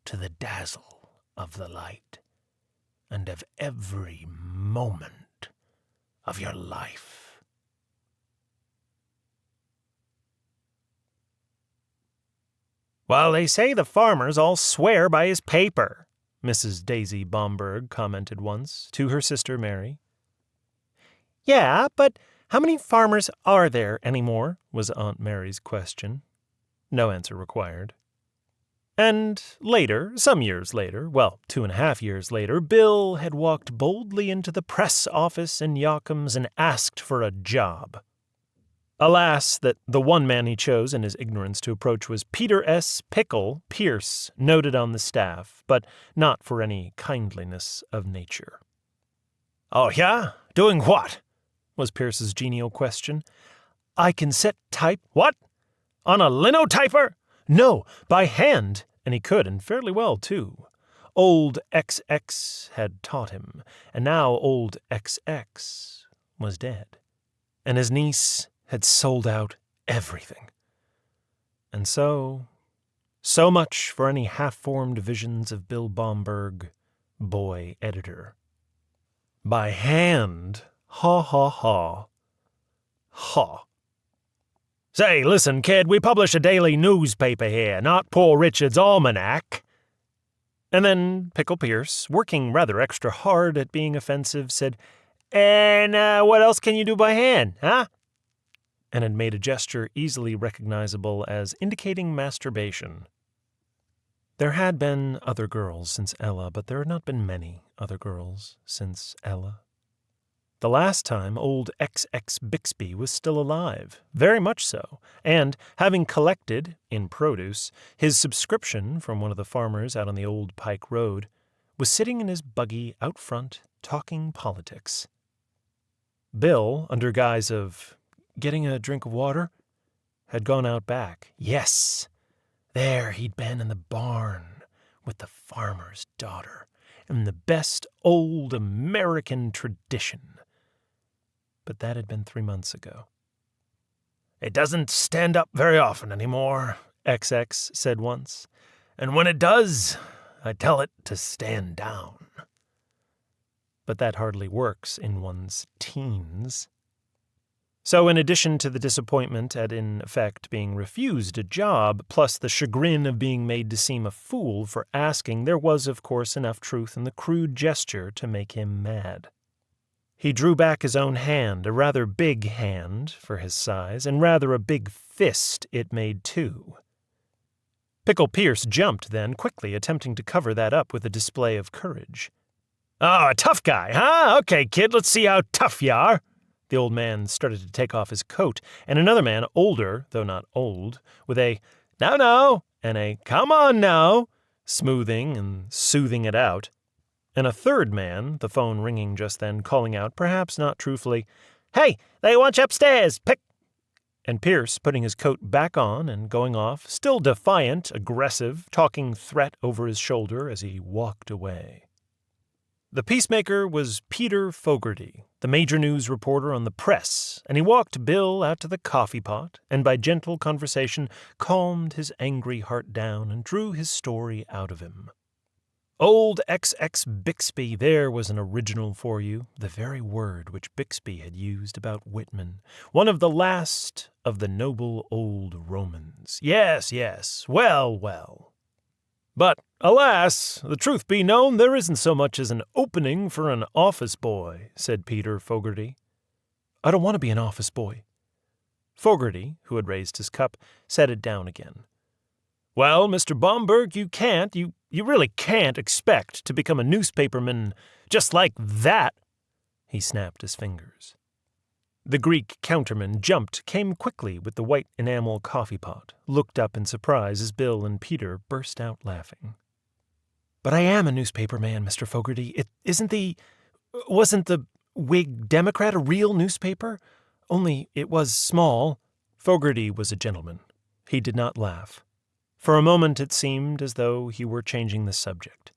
to the dazzle of the light and of every moment of your life. Well, they say the farmers all swear by his paper, Mrs. Daisy Bomberg commented once to her sister Mary. Yeah, but how many farmers are there anymore? Was Aunt Mary's question. No answer required. And later, some years later, 2.5 years later, Bill had walked boldly into the press office in Yokums and asked for a job. Alas, that the one man he chose in his ignorance to approach was Peter S. Pickle Pierce, noted on the staff, but not for any kindliness of nature. "Oh, yeah? Doing what?" was Pierce's genial question. "I can set type—" "What? On a linotyper?" "No, by hand." And he could, and fairly well, too. Old XX had taught him, and now old XX was dead. And his niece had sold out everything. And so much for any half-formed visions of Bill Bomberg, boy editor. By hand, ha ha ha, ha. "Say, listen, kid, we publish a daily newspaper here, not Poor Richard's Almanac." And then Pickle Pierce, working rather extra hard at being offensive, said, "And what else can you do by hand, huh?" And had made a gesture easily recognizable as indicating masturbation. There had been other girls since Ella, but there had not been many other girls since Ella. The last time old XX Bixby was still alive, very much so, and, having collected, in produce, his subscription from one of the farmers out on the old Pike Road, was sitting in his buggy out front, talking politics. Bill, under guise of getting a drink of water, had gone out back. Yes, there he'd been in the barn with the farmer's daughter, in the best old American tradition. But that had been 3 months ago. "It doesn't stand up very often anymore," XX said once. "And when it does, I tell it to stand down." But that hardly works in one's teens. So in addition to the disappointment at, in effect, being refused a job, plus the chagrin of being made to seem a fool for asking, there was, of course, enough truth in the crude gesture to make him mad. He drew back his own hand, a rather big hand for his size, and rather a big fist it made too. Pickle Pierce jumped then, quickly attempting to cover that up with a display of courage. "Oh, a tough guy, huh? Okay, kid, let's see how tough you are." The old man started to take off his coat, and another man, older, though not old, with a "No," and a "Come on now," smoothing and soothing it out. And a third man, the phone ringing just then, calling out, perhaps not truthfully, "Hey, they want you upstairs, pick—" And Pierce putting his coat back on and going off, still defiant, aggressive, talking threat over his shoulder as he walked away. The peacemaker was Peter Fogarty, the major news reporter on the press, and he walked Bill out to the coffee pot, and by gentle conversation calmed his angry heart down and drew his story out of him. Old XX Bixby, there was an original for you, the very word which Bixby had used about Whitman, one of the last of the noble old Romans. Yes, well. But, alas, the truth be known, there isn't so much as an opening for an office boy, said Peter Fogarty. I don't want to be an office boy. Fogarty, who had raised his cup, set it down again. Well, Mr. Bomberg, you really can't expect to become a newspaperman just like that. He snapped his fingers. The Greek counterman jumped, came quickly with the white enamel coffee pot, looked up in surprise as Bill and Peter burst out laughing. But I am a newspaper man, Mr. Fogarty. Wasn't the Whig Democrat a real newspaper? Only it was small. Fogarty was a gentleman. He did not laugh. For a moment it seemed as though he were changing the subject.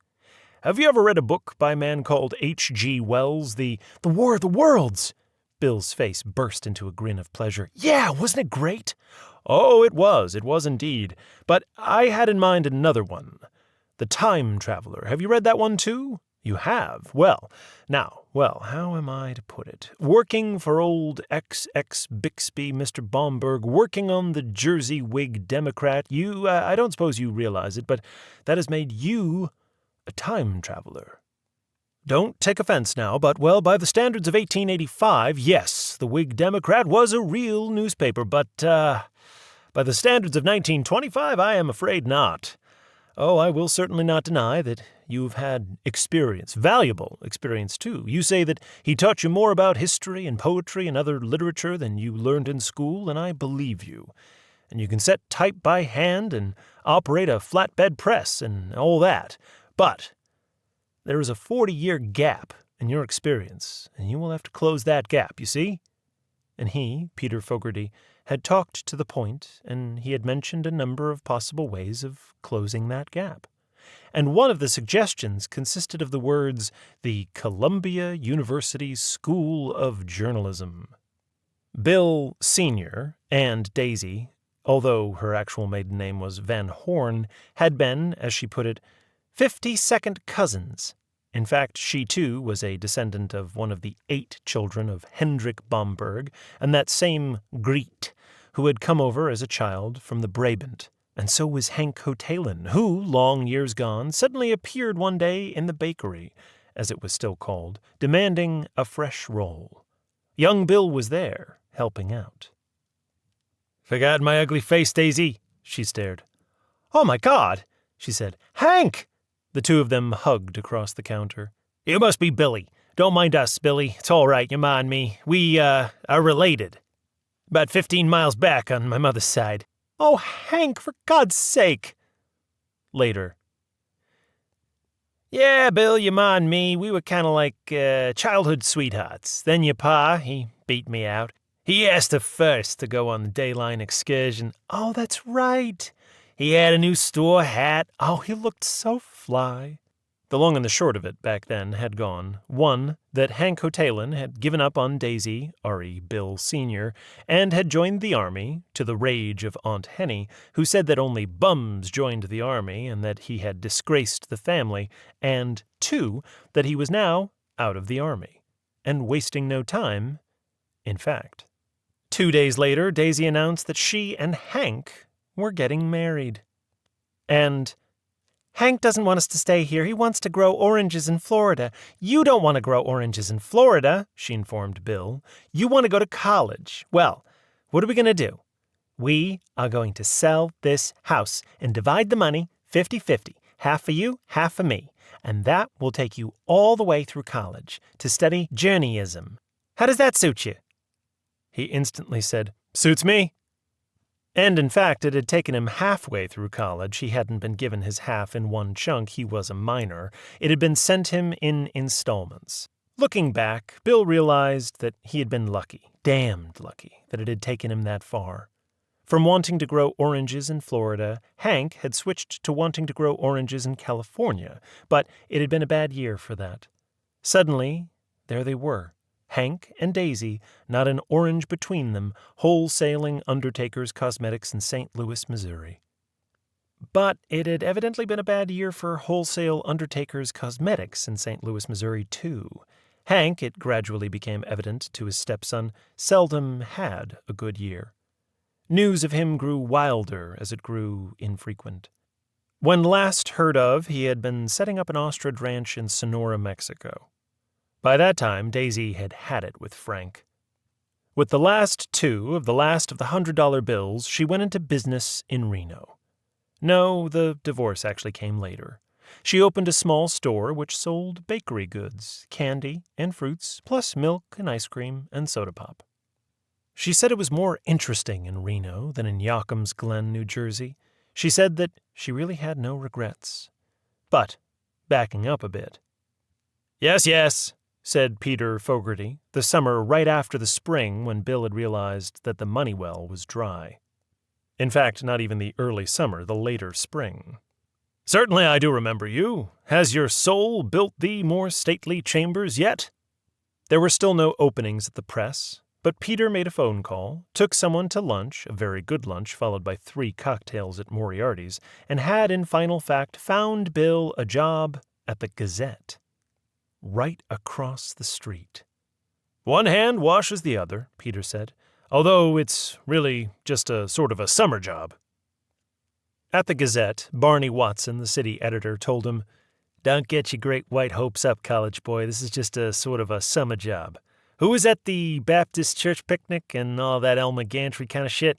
Have you ever read a book by a man called H.G. Wells, The War of the Worlds? Bill's face burst into a grin of pleasure. Yeah, wasn't it great? Oh, it was indeed. But I had in mind another one. The Time Traveler. Have you read that one too? You have? How am I to put it? Working for old XX Bixby, Mr. Bomberg, working on the Jersey Whig Democrat, I don't suppose you realize it, but that has made you a time traveler. Don't take offense now, but, by the standards of 1885, yes, the Whig Democrat was a real newspaper, but, by the standards of 1925, I am afraid not. Oh, I will certainly not deny that you've had experience, valuable experience, too. You say that he taught you more about history and poetry and other literature than you learned in school, and I believe you. And you can set type by hand and operate a flatbed press and all that. But there is a 40-year gap in your experience, and you will have to close that gap, you see? And he, Peter Fogarty, had talked to the point, and he had mentioned a number of possible ways of closing that gap. And one of the suggestions consisted of the words, the Columbia University School of Journalism. Bill Sr. and Daisy, although her actual maiden name was Van Horn, had been, as she put it, 52nd cousins. In fact, she too was a descendant of one of the 8 children of Hendrik Bomberg and that same Griet, who had come over as a child from the Brabant. And so was Hank Hotelin, who, long years gone, suddenly appeared one day in the bakery, as it was still called, demanding a fresh roll. Young Bill was there, helping out. "Forgot my ugly face, Daisy?" She stared. "Oh, my God," she said. "Hank!" The two of them hugged across the counter. "You must be Billy. Don't mind us, Billy. It's all right, you mind me. We, are related. About 15 miles back on my mother's side." "Oh, Hank, for God's sake!" Later. "Yeah, Bill, you mind me. We were kind of like childhood sweethearts. Then your pa, he beat me out. He asked her first to go on the dayline excursion." "Oh, that's right. He had a new store hat. Oh, he looked so fly." The long and the short of it back then had gone. One, that Hank Hotelin had given up on Daisy, R.E. Bill Sr., and had joined the Army, to the rage of Aunt Henny, who said that only bums joined the Army and that he had disgraced the family, and 2, that he was now out of the Army, and wasting no time, in fact. 2 days later, Daisy announced that she and Hank were getting married. And "Hank doesn't want us to stay here. He wants to grow oranges in Florida." "You don't want to grow oranges in Florida," she informed Bill. "You want to go to college. Well, what are we going to do? We are going to sell this house and divide the money 50-50, half for you, half for me. And that will take you all the way through college to study journeyism. How does that suit you?" He instantly said, "Suits me." And in fact, it had taken him halfway through college. He hadn't been given his half in one chunk. He was a minor. It had been sent him in installments. Looking back, Bill realized that he had been lucky, damned lucky, that it had taken him that far. From wanting to grow oranges in Florida, Hank had switched to wanting to grow oranges in California, but it had been a bad year for that. Suddenly, there they were. Hank and Daisy, not an orange between them, wholesaling Undertaker's Cosmetics in St. Louis, Missouri. But it had evidently been a bad year for wholesale Undertaker's Cosmetics in St. Louis, Missouri, too. Hank, it gradually became evident to his stepson, seldom had a good year. News of him grew wilder as it grew infrequent. When last heard of, he had been setting up an ostrich ranch in Sonora, Mexico. By that time, Daisy had had it with Frank. With the last 2 of the last of the $100 bills, she went into business in Reno. No, the divorce actually came later. She opened a small store which sold bakery goods, candy, and fruits, plus milk and ice cream and soda pop. She said it was more interesting in Reno than in Yokums Glen, New Jersey. She said that she really had no regrets. But, backing up a bit. Yes, said Peter Fogarty, the summer right after the spring when Bill had realized that the money well was dry. In fact, not even the early summer, the later spring. "Certainly I do remember you. Has your soul built thee more stately chambers yet?" There were still no openings at the press, but Peter made a phone call, took someone to lunch, a very good lunch followed by 3 cocktails at Moriarty's, and had in final fact found Bill a job at the Gazette. right across the street. One hand washes the other, Peter said, although it's really just a sort of a summer job. At the Gazette, Barney Watson, the city editor, told him, "Don't get your great white hopes up, college boy. This is just a sort of a summer job. Who was at the Baptist church picnic and all that Elmer Gantry kind of shit?"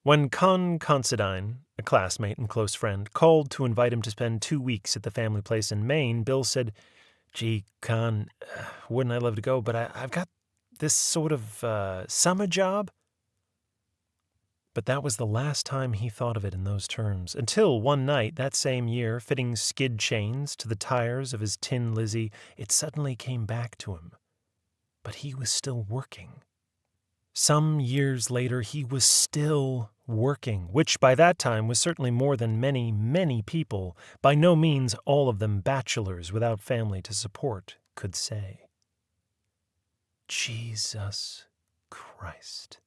When Con Considine, a classmate and close friend, called to invite him to spend 2 weeks at the family place in Maine, Bill said, "Gee, Con, wouldn't I love to go, but I've got this sort of summer job." But that was the last time he thought of it in those terms, until one night that same year, fitting skid chains to the tires of his Tin Lizzie, it suddenly came back to him. But he was still working. Some years later, he was still working, which by that time was certainly more than many, many people, by no means all of them bachelors without family to support, could say. Jesus Christ.